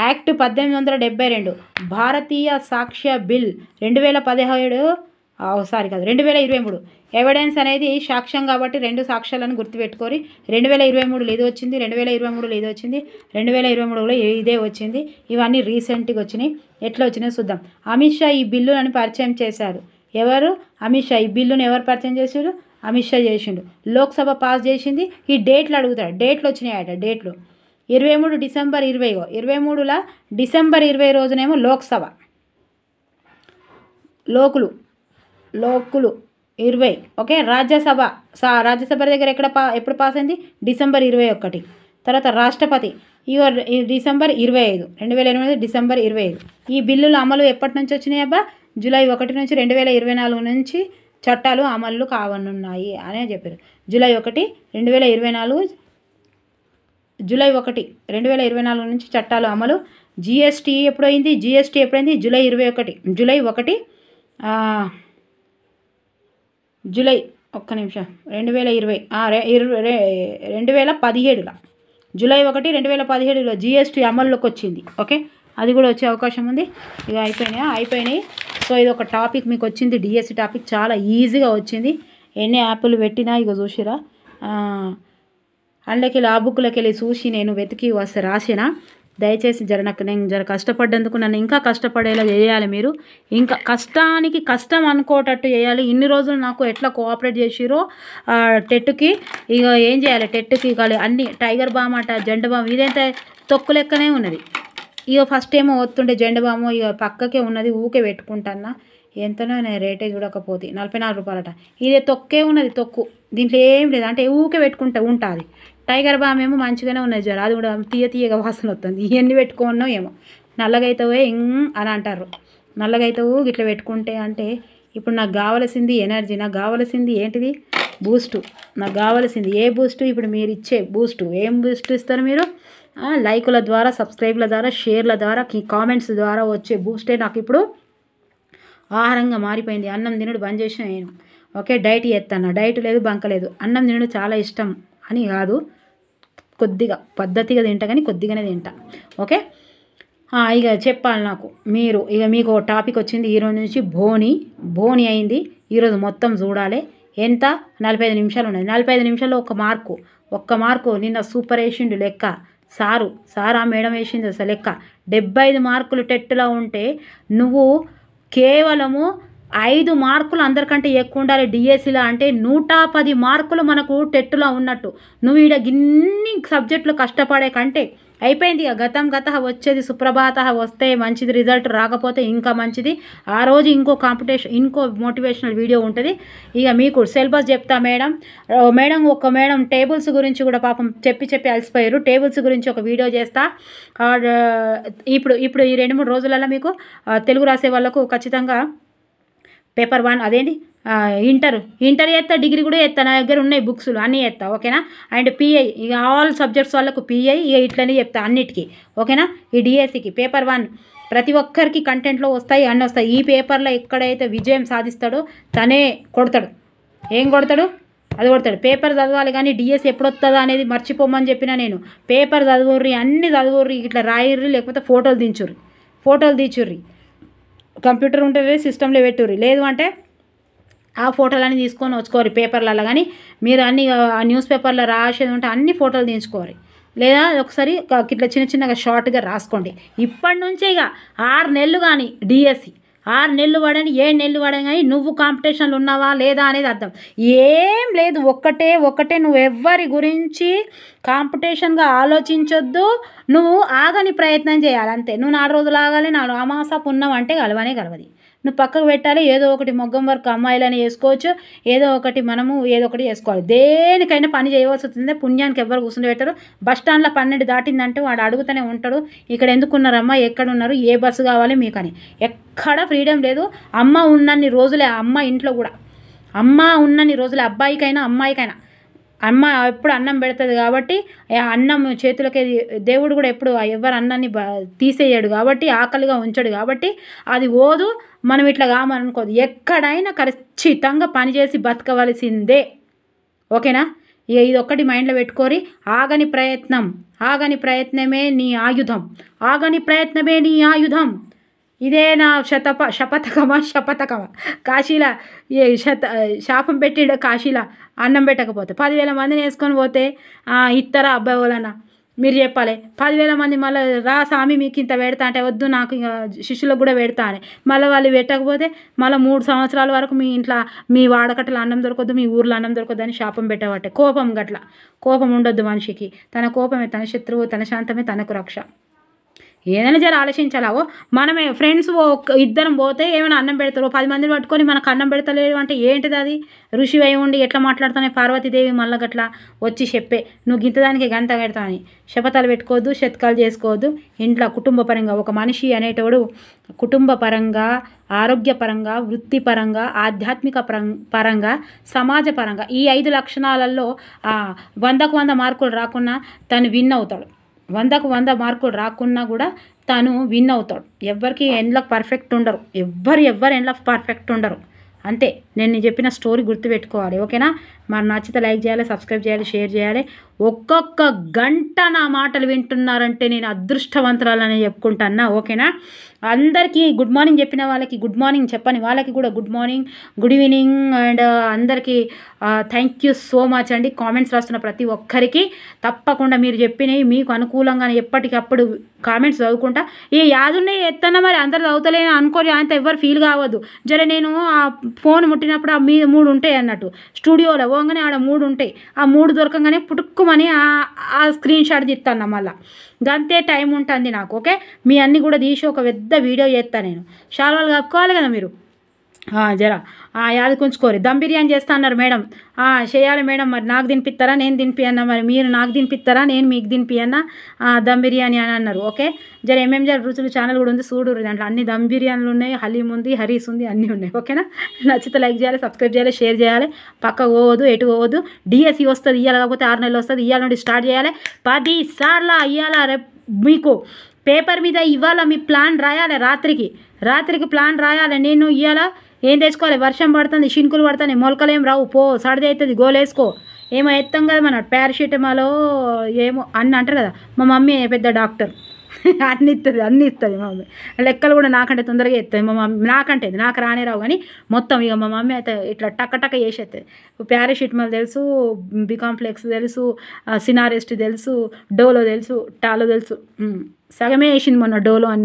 యాక్ట్ 1872, భారతీయ సాక్ష్య బిల్ 2017 2023. ఎవిడెన్స్ అనేది సాక్ష్యం కాబట్టి 2 సాక్ష్యాలను గుర్తుపెట్టుకోరి. 2023లో ఇది వచ్చింది, 2023లో ఇది వచ్చింది, 2023లో ఇదే వచ్చింది. ఇవన్నీ రీసెంట్గా వచ్చినాయి. ఎట్లా వచ్చినాయో చూద్దాం. అమిత్ షా ఈ బిల్లులను పరిచయం చేశారు. ఎవరు? అమిత్ షా. ఈ బిల్లును ఎవరు పరిచయం చేశారు? అమిత్ షా చేసిండు. లోక్సభ పాస్ చేసింది. ఈ డేట్లు అడుగుతాడు. డేట్లు వచ్చినాయట. డేట్లు 23 డిసెంబర్ 20. 23ల డిసెంబర్ 20 రోజునేమో లోక్సభ, లోకులు 20. ఓకే. రాజ్యసభ దగ్గర ఎప్పుడు పాస్ అయింది? డిసెంబర్ 21. తర్వాత రాష్ట్రపతి ఈ డిసెంబర్ 25, 2008 డిసెంబర్ 25. ఈ బిల్లులు అమలు ఎప్పటి నుంచి వచ్చినాయి అబ్బా? జూలై 1 నుంచి 2024 నుంచి చట్టాలు అమలు కావనున్నాయి అనే చెప్పారు. జూలై 1, 2024 నుంచి చట్టాలు అమలు. జిఎస్టీ ఎప్పుడైంది? జూలై 21. జూలై 2017 జూలై 1, 2017లో జిఎస్టీ అమల్లోకి వచ్చింది. ఓకే. అది కూడా వచ్చే అవకాశం ఉంది. ఇక అయిపోయినాయి. సో ఇది ఒక టాపిక్ మీకు వచ్చింది. డిఎస్సి టాపిక్ చాలా ఈజీగా వచ్చింది. ఎన్ని యాప్లు పెట్టినా ఇక చూసిరా, అందులోకి ఆ బుక్లోకి వెళ్ళి చూసి నేను వెతికి వస్తే రాసిన. దయచేసి నేను కష్టపడ్డందుకు నన్ను ఇంకా కష్టపడేలా చేయాలి. మీరు ఇంకా కష్టానికి కష్టం అనుకోవటట్టు చేయాలి. ఇన్ని రోజులు నాకు ఎట్లా కోఆపరేట్ చేసిరో టెట్కి ఇక ఏం చేయాలి? టెట్కి ఇక అన్ని టైగర్ బామ్ అట, జెండు బామ్, ఇదైతే తొక్కు లెక్కనే ఉన్నది. ఇక ఫస్ట్ ఏమో వస్తుండే జెండు బాము, ఇక పక్కకే ఉన్నది, ఊకే పెట్టుకుంటాన్నా. ఎంతనో నేను రేటే చూడకపోతే 44 రూపాయలట. ఇదే తొక్కే ఉన్నది, తొక్కు. దీంట్లో ఏం లేదు, అంటే ఊకే పెట్టుకుంటా ఉంటుంది. టైగర్ బామ్ ఏమో మంచిగానే ఉన్నది జ్వరం, అది కూడా తీయగా వాసన వస్తుంది. ఇవన్నీ పెట్టుకున్నాం ఏమో. నల్లగైతావే అని అంటారు. నల్లగైతావు ఇట్లా పెట్టుకుంటే అంటే. ఇప్పుడు నాకు కావాల్సింది ఎనర్జీ, నాకు కావాల్సింది ఏంటిది? బూస్టు. నాకు కావాల్సింది ఏ బూస్టు? ఇప్పుడు మీరు ఇచ్చే బూస్టు. ఏం బూస్ట్ ఇస్తారు మీరు? లైకుల ద్వారా, సబ్స్క్రైబ్ల ద్వారా, షేర్ల ద్వారా, కామెంట్స్ ద్వారా వచ్చే బూస్టే నాకు ఇప్పుడు ఆహారంగా మారిపోయింది. అన్నం తినడు బంద్ చేసిన నేను. ఓకే. డైట్ చేస్తాను. డైట్ లేదు, బంక లేదు. అన్నం తినడు చాలా ఇష్టం అని కాదు, కొద్దిగా పద్ధతిగా తింటా, కానీ కొద్దిగానే తింటా. ఓకే. ఇక చెప్పాలి నాకు మీరు. ఇక మీకు టాపిక్ వచ్చింది ఈరోజు నుంచి. బోని అయింది. ఈరోజు మొత్తం చూడాలి. ఎంత? 45 నిమిషాలు ఉన్నది. 45 నిమిషాల్లో ఒక్క మార్కు నిన్న సూపర్ వేసిండు లెక్క. సారా మేడం వేసింది అసలు లెక్క. 75 మార్కులు టెట్లో ఉంటే నువ్వు కేవలము 5 మార్కులు అందరికంటే ఎక్కువ ఉండాలి డిఎస్సిలో. అంటే 110 మార్కులు మనకు టెట్లో ఉన్నట్టు. నువ్వు ఈడ గిన్ని సబ్జెక్టులు కష్టపడే కంటే అయిపోయింది. ఇక గతం వచ్చేది సుప్రభాత వస్తే మంచిది, రిజల్ట్ రాకపోతే ఇంకా మంచిది. ఆ రోజు ఇంకో మోటివేషనల్ వీడియో ఉంటుంది. ఇక మీకు సిలబస్ చెప్తా మేడం టేబుల్స్ గురించి కూడా పాపం చెప్పి అలసిపోయారు. టేబుల్స్ గురించి ఒక వీడియో చేస్తా. ఇప్పుడు ఈ 2-3 రోజులలో మీకు తెలుగు రాసే వాళ్ళకు ఖచ్చితంగా పేపర్ 1 అదేంటి ఇంటర్ చేస్తా, డిగ్రీ కూడా చేస్తా. నా దగ్గర ఉన్నాయి బుక్స్లు అన్నీ చేస్తా. ఓకేనా. అండ్ పిఐ, ఇక ఆల్ సబ్జెక్ట్స్ వాళ్ళకు పిఐ ఇక ఇట్లనే చెప్తా అన్నిటికీ. ఓకేనా. ఈ డిఎస్సికి పేపర్ 1 ప్రతి ఒక్కరికి కంటెంట్లో వస్తాయి, అన్నీ వస్తాయి. ఈ పేపర్లో ఎక్కడైతే విజయం సాధిస్తాడో తనే కొడతాడు. ఏం కొడతాడు? అది కొడతాడు. పేపర్ చదవాలి, కానీ డిఎస్సి ఎప్పుడు వస్తుందా అనేది మర్చిపోమని చెప్పిన నేను. పేపర్ చదువుర్రి, అన్నీ చదువుర్రి, ఇట్లా రాయిర్రి, లేకపోతే ఫోటోలు తీర్చుర్రి. కంప్యూటర్ ఉంటుంది, సిస్టంలో పెట్టుర్రి. లేదు అంటే ఆ ఫోటోలన్నీ తీసుకొని వచ్చుకోరు పేపర్లలో. కానీ మీరు అన్ని న్యూస్ పేపర్లో రాసేది ఉంటే అన్ని ఫోటోలు తీయించుకోవాలి. లేదా ఒకసారి ఇట్లా చిన్నగా షార్ట్గా రాసుకోండి. ఇప్పటి నుంచే ఇక 6 నెలలు కానీ డిఎస్సి 6 నెలలు పడని 7 నెలలు పడని కానీ నువ్వు కాంపిటీషన్లు ఉన్నావా లేదా అనేది అర్థం. ఏం లేదు, ఒక్కటే నువ్వు ఎవ్వరి గురించి కాంపిటీషన్గా ఆలోచించొద్దు. నువ్వు ఆగని ప్రయత్నం చేయాలి అంతే. నువ్వు 4 రోజులు ఆగాలి, 4 అమాస పుణ్యం అంటే గలవది. నువ్వు పక్కకు పెట్టాలి. ఏదో ఒకటి మొగ్గం వరకు అమ్మాయిలని వేసుకోవచ్చు, ఏదో ఒకటి చేసుకోవాలి. దేనికైనా పని చేయవలసి వస్తుంది. పుణ్యానికి ఎవ్వరు కూర్చుని పెట్టరు. బస్ స్టాండ్లో 12 దాటిందంటే వాడు అడుగుతూనే ఉంటాడు, ఇక్కడ ఎందుకున్నారమ్మా, ఎక్కడున్నారు, ఏ బస్సు కావాలి మీకని. ఎక్కడ ఫ్రీడమ్ లేదు. అమ్మ ఉన్నన్ని రోజులే, అమ్మ ఇంట్లో కూడా అమ్మ ఉన్నన్ని రోజులే, అబ్బాయికైనా అమ్మాయికైనా. అమ్మ ఎప్పుడు అన్నం పెడుతుంది కాబట్టి అన్నం చేతులకి దేవుడు కూడా ఎప్పుడు ఎవరు అన్నాన్ని తీసేయడు కాబట్టి ఆకలిగా ఉంచడు కాబట్టి అది ఓదు. మనం ఇట్లా కామనుకోదు, ఎక్కడైనా ఖచ్చితంగా పనిచేసి బతకవలసిందే. ఓకేనా? ఇక ఇది ఒక్కటి మైండ్లో పెట్టుకోరి. ఆగని ప్రయత్నమే నీ ఆయుధం, ఆగని ప్రయత్నమే నీ ఆయుధం. ఇదే నా శపథకమా కాశీలా శాపం పెట్టిడ కాశీలా అన్నం పెట్టకపోతే 10,000 మందిని వేసుకొని పోతే ఇస్తారా అబ్బాయి వాళ్ళన్నా? మీరు చెప్పాలి. 10,000 మంది మళ్ళీ రా స్వామి మీకు ఇంత పెడతా అంటే వద్దు నాకు ఇక శిష్యులకు కూడా పెడతా అని మళ్ళీ వాళ్ళు పెట్టకపోతే మళ్ళీ 3 సంవత్సరాల వరకు మీ ఇంట్లో మీ వాడకట్టలు అన్నం దొరకద్దు, మీ ఊర్లో అన్నం దొరకద్దు అని శాపం పెట్టబట్టే. కోపం గట్ల కోపం ఉండొద్దు మనిషికి. తన కోపమే తన శత్రువు, తన శాంతమే తనకు రక్ష. ఏదైనా జర ఆలోచించాలావో. మనమే ఫ్రెండ్స్ ఇద్దరం పోతే ఏమైనా అన్నం పెడతారు, 10 మందిని పట్టుకొని మనకు అన్నం పెడతలేరు అంటే ఏంటిది అది? ఋషి అయి ఉండి ఎట్లా మాట్లాడుతానే పార్వతీదేవి మళ్ళీ గట్లా వచ్చి చెప్పే నువ్వు గింతదానికి గంత పెడతావని. శపథాలు పెట్టుకోవద్దు, శతకాలు చేసుకోవద్దు. ఇంట్లో కుటుంబ పరంగా ఒక మనిషి అనేటోడు కుటుంబ పరంగా, ఆరోగ్యపరంగా, వృత్తిపరంగా, ఆధ్యాత్మిక పరంగా, సమాజ పరంగా ఈ 5 లక్షణాలలో 100కు 100 మార్కులు రాకున్నా తను విన్ అవుతాడు. 100కు 100 మార్కులు రాకున్నా కూడా తను విన్ అవుతాడు. ఎవ్వరికి ఎండ్లకు పర్ఫెక్ట్ ఉండరు, ఎవ్వరు ఎండ్లకు పర్ఫెక్ట్ ఉండరు. అంతే. నేను చెప్పిన స్టోరీ గుర్తుపెట్టుకోవాలి. ఓకేనా? మరి నచ్చితే లైక్ చేయాలి, సబ్స్క్రైబ్ చేయాలి, షేర్ చేయాలి. ఒక్కొక్క గంట నా మాటలు వింటున్నారంటే నేను అదృష్టవంతురాలని చెప్పుకుంటాను. ఓకేనా? అందరికీ గుడ్ మార్నింగ్ చెప్పిన వాళ్ళకి గుడ్ మార్నింగ్, చెప్పని వాళ్ళకి కూడా good morning, good evening. And అందరికీ థ్యాంక్ యూ సో మచ్ అండి. కామెంట్స్ రాస్తున్న ప్రతి ఒక్కరికి తప్పకుండా మీరు చెప్పినవి మీకు అనుకూలంగానే ఎప్పటికప్పుడు కామెంట్స్ చదువుకుంటా. ఈ యాదున్నాయి ఎత్తన్నా మరి అందరు చదువుతలేని అనుకోని అంత ఎవరు ఫీల్ కావద్దు. జర నేను ఆ ఫోన్ ముట్టినప్పుడు ఆ మీద 3 ఉంటాయి అన్నట్టు, స్టూడియోలో పోగానే ఆడ 3 ఉంటాయి. ఆ 3 దొరకంగానే పుట్టుక్కుమని ఆ స్క్రీన్ షాట్ తీస్తాను. మళ్ళీ గంతే టైం ఉంటుంది నాకు. ఓకే? మీ అన్నీ కూడా తీసి ఒక పెద్ద వీడియో చేస్తాను నేను. శాలువాలు కప్పుకోవాలి కదా మీరు, జరా యాది కొంచుకోరి. దమ్ బిర్యానీ చేస్తా అన్నారు మేడం. చేయాలి మేడం. మరి నాకు తినిపిస్తారా, నేను తినిపియన్నా? మరి మీరు నాకు తినిపిస్తారా, నేను మీకు తినిపియన్నా? దమ్ బిర్యానీ అని అన్నారు. ఓకే? జర జర రుచులు ఛానల్ కూడా ఉంది, చూడు. దాంట్లో అన్ని దమ్ బిర్యానీలు ఉన్నాయి, హలీం ఉంది, హరీస్ ఉంది, అన్నీ ఉన్నాయి. ఓకేనా? నచ్చితే లైక్ చేయాలి, సబ్స్క్రైబ్ చేయాలి, షేర్ చేయాలి. పక్కకు పోవద్దు, ఎటు పోవద్దు. డిఎస్సి వస్తుంది ఇవ్వాలి, కాకపోతే 6 నెలలు వస్తుంది. ఇవాళ నుండి స్టార్ట్ చేయాలి. 10 సార్లు ఇవాళ రేపు మీకు పేపర్ మీద ఇవాళ మీ ప్లాన్ రాయాలి. రాత్రికి ప్లాన్ రాయాలి. నేను ఇవాళ ఏం తెచ్చుకోవాలి? వర్షం పడుతుంది, షింకులు పడుతున్నాయి, మొలకలు ఏం రావు, పో సర్ది అవుతుంది, గోలేసుకో. ఏమో ఎత్తాం కదా మన పారాసిటమాలో ఏమో అన్నీ అంటారు కదా. మా మమ్మీ పెద్ద డాక్టర్, అన్నీ ఇస్తుంది మా మమ్మీ. లెక్కలు కూడా నాకంటే తొందరగా ఇస్తుంది మా మమ్మీ. నాకు రానే రావు కానీ మొత్తం ఇక మా మమ్మీ అయితే ఇట్లా టక్క చేసేస్తుంది. పారాసిటమాల్ తెలుసు, బికాంప్లెక్స్ తెలుసు, సినారెస్ట్ తెలుసు, డోలో తెలుసు, టాలో తెలుసు. సగమే వేసింది మొన్న డోలో అని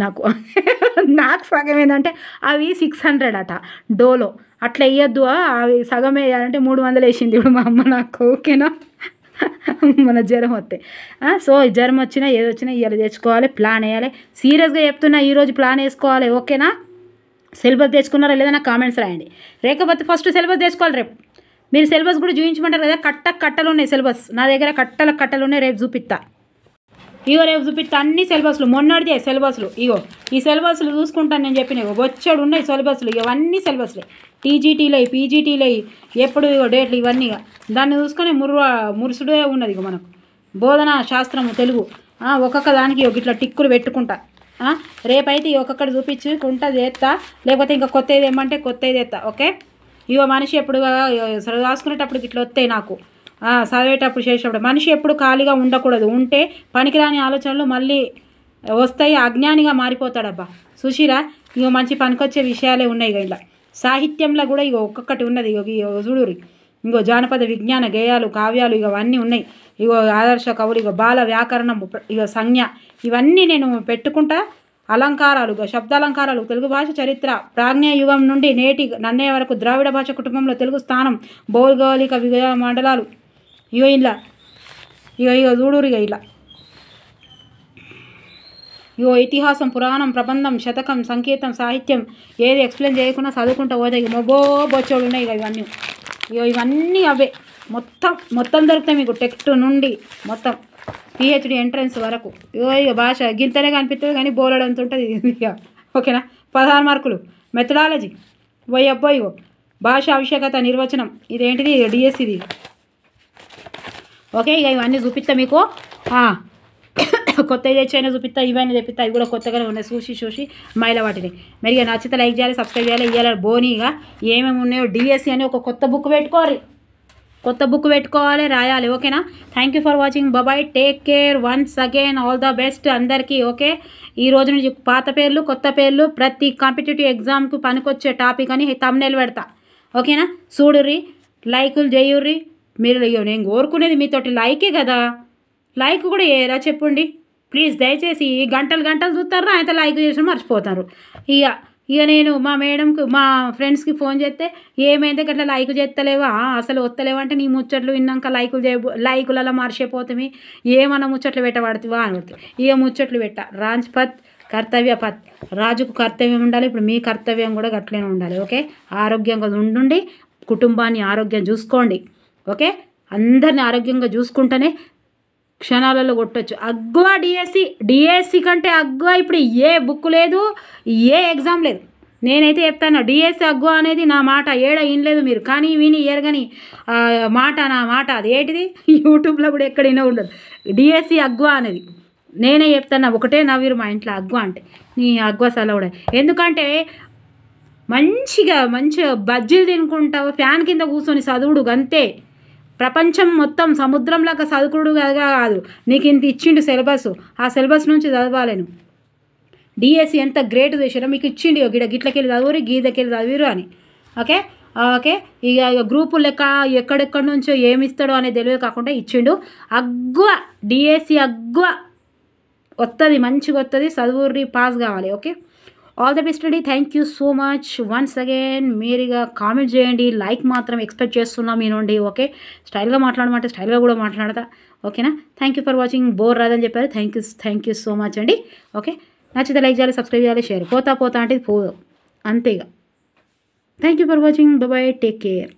నాకు సగం ఏంటంటే అవి 600 అట డోలో. అట్లా వేయద్దు, అవి సగం వేయాలంటే 300 వేసింది ఇప్పుడు మా అమ్మ నాకు. ఓకేనా? మన జ్వరం వస్తే సో జ్వరం వచ్చినా ఏదొచ్చినా ఇవాళ తెచ్చుకోవాలి, ప్లాన్ వేయాలి. సీరియస్గా చెప్తున్నా, ఈరోజు ప్లాన్ వేసుకోవాలి. ఓకేనా? సిలబస్ తెచ్చుకున్నారా లేదా నాకు కామెంట్స్ రాయండి. లేకపోతే ఫస్ట్ సిలబస్ తెచ్చుకోవాలి. రేపు మీరు సిలబస్ కూడా చూపించమంటారు కదా. కట్టలు ఉన్నాయి సిలబస్ నా దగ్గర, కట్టలు ఉన్నాయి. రేపు చూపిస్తా. ఇగో రేపు చూపిస్తా అన్ని సిలబస్లు, మొన్నటిదే సిలబస్లు. ఇగో ఈ సిలబస్లు చూసుకుంటాను నేను చెప్పిన. బొచ్చడు ఉన్నాయి సిలబస్లు, ఇవన్నీ సిలబస్లే. టీజీటీలు పీజీటీలు ఎప్పుడు ఇగో డేట్లు ఇవన్నీ. దాన్ని చూసుకొని మురుసుడే ఉన్నది. ఇక మనకు బోధన శాస్త్రము తెలుగు ఒక్కొక్క దానికి ఇట్లా టిక్కులు పెట్టుకుంటా. రేపైతే ఒక్కొక్కటి చూపించుకుంటా చేస్తా. లేకపోతే ఇంకా కొత్త ఇది ఏమంటే కొత్త ఇది చేస్తా. ఓకే? ఇగో మనిషి ఎప్పుడు రాసుకునేటప్పుడు ఇట్లా వస్తాయి నాకు, చదివేటప్పుడు చేసేటప్పుడు. మనిషి ఎప్పుడు ఖాళీగా ఉండకూడదు. ఉంటే పనికిరాని ఆలోచనలు మళ్ళీ వస్తాయి, అజ్ఞానిగా మారిపోతాడబ్బా. సుశీరా ఇగో మంచి పనికొచ్చే విషయాలే ఉన్నాయి. ఇలా సాహిత్యంలో కూడా ఇగో ఒక్కొక్కటి ఉన్నది. ఇగో చూడురి, ఇంకో జానపద విజ్ఞాన గేయాలు, కావ్యాలు ఇవన్నీ ఉన్నాయి. ఇగో ఆదర్శ కవులు, ఇగో బాల వ్యాకరణం, ఇగో సంజ్ఞ, ఇవన్నీ నేను పెట్టుకుంటా. అలంకారాలు, శబ్దాలంకారాలు, తెలుగు భాష చరిత్ర, ప్రాజ్ఞ యుగం నుండి నేటి నన్నయ్య వరకు, ద్రావిడ భాష కుటుంబంలో తెలుగు స్థానం, భౌగోళిక వివిధ మండలాలు. ఇగో చూడురు. ఇలా ఇగో ఇతిహాసం, పురాణం, ప్రబంధం, శతకం, సంకేతం, సాహిత్యం ఏది ఎక్స్ప్లెయిన్ చేయకుండా చదువుకుంటూ పోతే బొచ్చోడు ఉన్నాయి. ఇవన్నీ ఇవన్నీ అవే మొత్తం దొరుకుతాయి మీకు. టెక్స్ట్ నుండి మొత్తం పిహెచ్డి ఎంట్రన్స్ వరకు. ఇక భాష గింతనే కనిపిస్తుంది కానీ బోలెడంత ఉంటుంది. ఇక ఓకేనా? 16 మార్కులు. మెథడాలజీ ఇగో భాష ఆవశ్యకత నిర్వచనం. ఇదేంటిది? డిఎస్సిది. ఓకే ఇక ఇవన్నీ చూపిస్తా మీకు కొత్తవి తెచ్చైనా చూపిస్తా ఇవన్నీ తెప్పిస్తా ఇవి కూడా కొత్తగానే ఉన్నాయి చూసి మైల వాటిని మరి ఇక నచ్చితే లైక్ చేయాలి సబ్స్క్రైబ్ చేయాలి ఇవ్వాలి బోనీగా ఏమేమి ఉన్నాయో డిఎస్సి అని ఒక కొత్త బుక్ పెట్టుకోవాలి రాయాలి ఓకేనా thank you for watching bye take care once again all the best అందరికీ ఓకే ఈ రోజు నుంచి పాత పేర్లు కొత్త పేర్లు ప్రతి కాంపిటేటివ్ ఎగ్జామ్కు పనికొచ్చే టాపిక్ అని తమ్నెల్ పెడతా ఓకేనా చూడుర్రి లైకులు చేయుర్రి మీరు నేను కోరుకునేది మీతోటి లైకే కదా లైక్ కూడా ఏరా చెప్పండి ప్లీజ్ దయచేసి గంటలు చూస్తారు ఆయన లైక్ చేసి మర్చిపోతారు ఇక నేను మా మేడంకి మా ఫ్రెండ్స్కి ఫోన్ చేస్తే ఏమైంది గట్లా లైక్ చేస్తలేవా అసలు వస్తలేవా అంటే నీ ముచ్చట్లు విన్నాక లైకులలో మర్చిపోతామి ఏమన్నా ముచ్చట్లు పెట్టబడుతుంవా అని ఇక ముచ్చట్లు రాజ్పథ్ కర్తవ్యపథ్ రాజుకు కర్తవ్యం ఉండాలి ఇప్పుడు మీ కర్తవ్యం కూడా గట్లనే ఉండాలి ఓకే ఆరోగ్యంగా ఉండండి కుటుంబాన్ని ఆరోగ్యం చూసుకోండి ఓకే అందరిని ఆరోగ్యంగా చూసుకుంటేనే క్షణాలలో కొట్టచ్చు అగ్వా డిఎస్సి కంటే అగ్వా ఇప్పుడు ఏ బుక్ లేదు ఏ ఎగ్జామ్ లేదు నేనైతే చెప్తాను డిఎస్సి అగ్వా అనేది నా మాట వినలేదు మీరు కానీ విని ఎరగని నా మాట అది ఏంటిది యూట్యూబ్లో కూడా ఎక్కడైనా ఉండదు డిఎస్సి అగ్వా అనేది నేనే చెప్తాను ఒకటే నవ్వురు మా ఇంట్లో అగ్వా అంటే నీ అగ్వా సలవుడే ఎందుకంటే మంచిగా బజ్జీలు తినుకుంటావు ఫ్యాన్ కింద కూర్చొని చదువుడు అంతే ప్రపంచం మొత్తం సముద్రంలాగా చదువుకుడు కాదు నీకు ఇంత ఇచ్చిండు సిలబస్ ఆ సిలబస్ నుంచి చదవాలేను డిఎస్సి ఎంత గ్రేట్ చేసారో మీకు ఇచ్చిండు గిట్లకెళ్ళి చదువురు గీదకెళ్ళి చదివిరు అని ఓకే ఇక గ్రూపులు ఎక్కడెక్కడి నుంచో ఏమి ఇస్తాడో అనేది తెలియదు కాకుండా ఇచ్చిండు అగ్వా డిఎస్సి అగ్వా వస్తుంది మంచిగా వస్తుంది చదువుర్రి పాస్ కావాలి ఓకే ఆల్ ద బెస్ట్ అండి thank you so much once again మీరుగా కామెంట్ చేయండి లైక్ మాత్రం ఎక్స్పెక్ట్ చేస్తున్నాం మీ నుండి ఓకే స్టైల్గా మాట్లాడమంటే స్టైల్గా కూడా మాట్లాడతా ఓకేనా thank you for watching bore రాదని చెప్పారు థ్యాంక్ యూ సో మచ్ అండి ఓకే నచ్చితే లైక్ చేయాలి సబ్స్క్రైబ్ చేయాలి షేర్ పోతా అంటే పోదు అంతేగా thank you for watching bye take care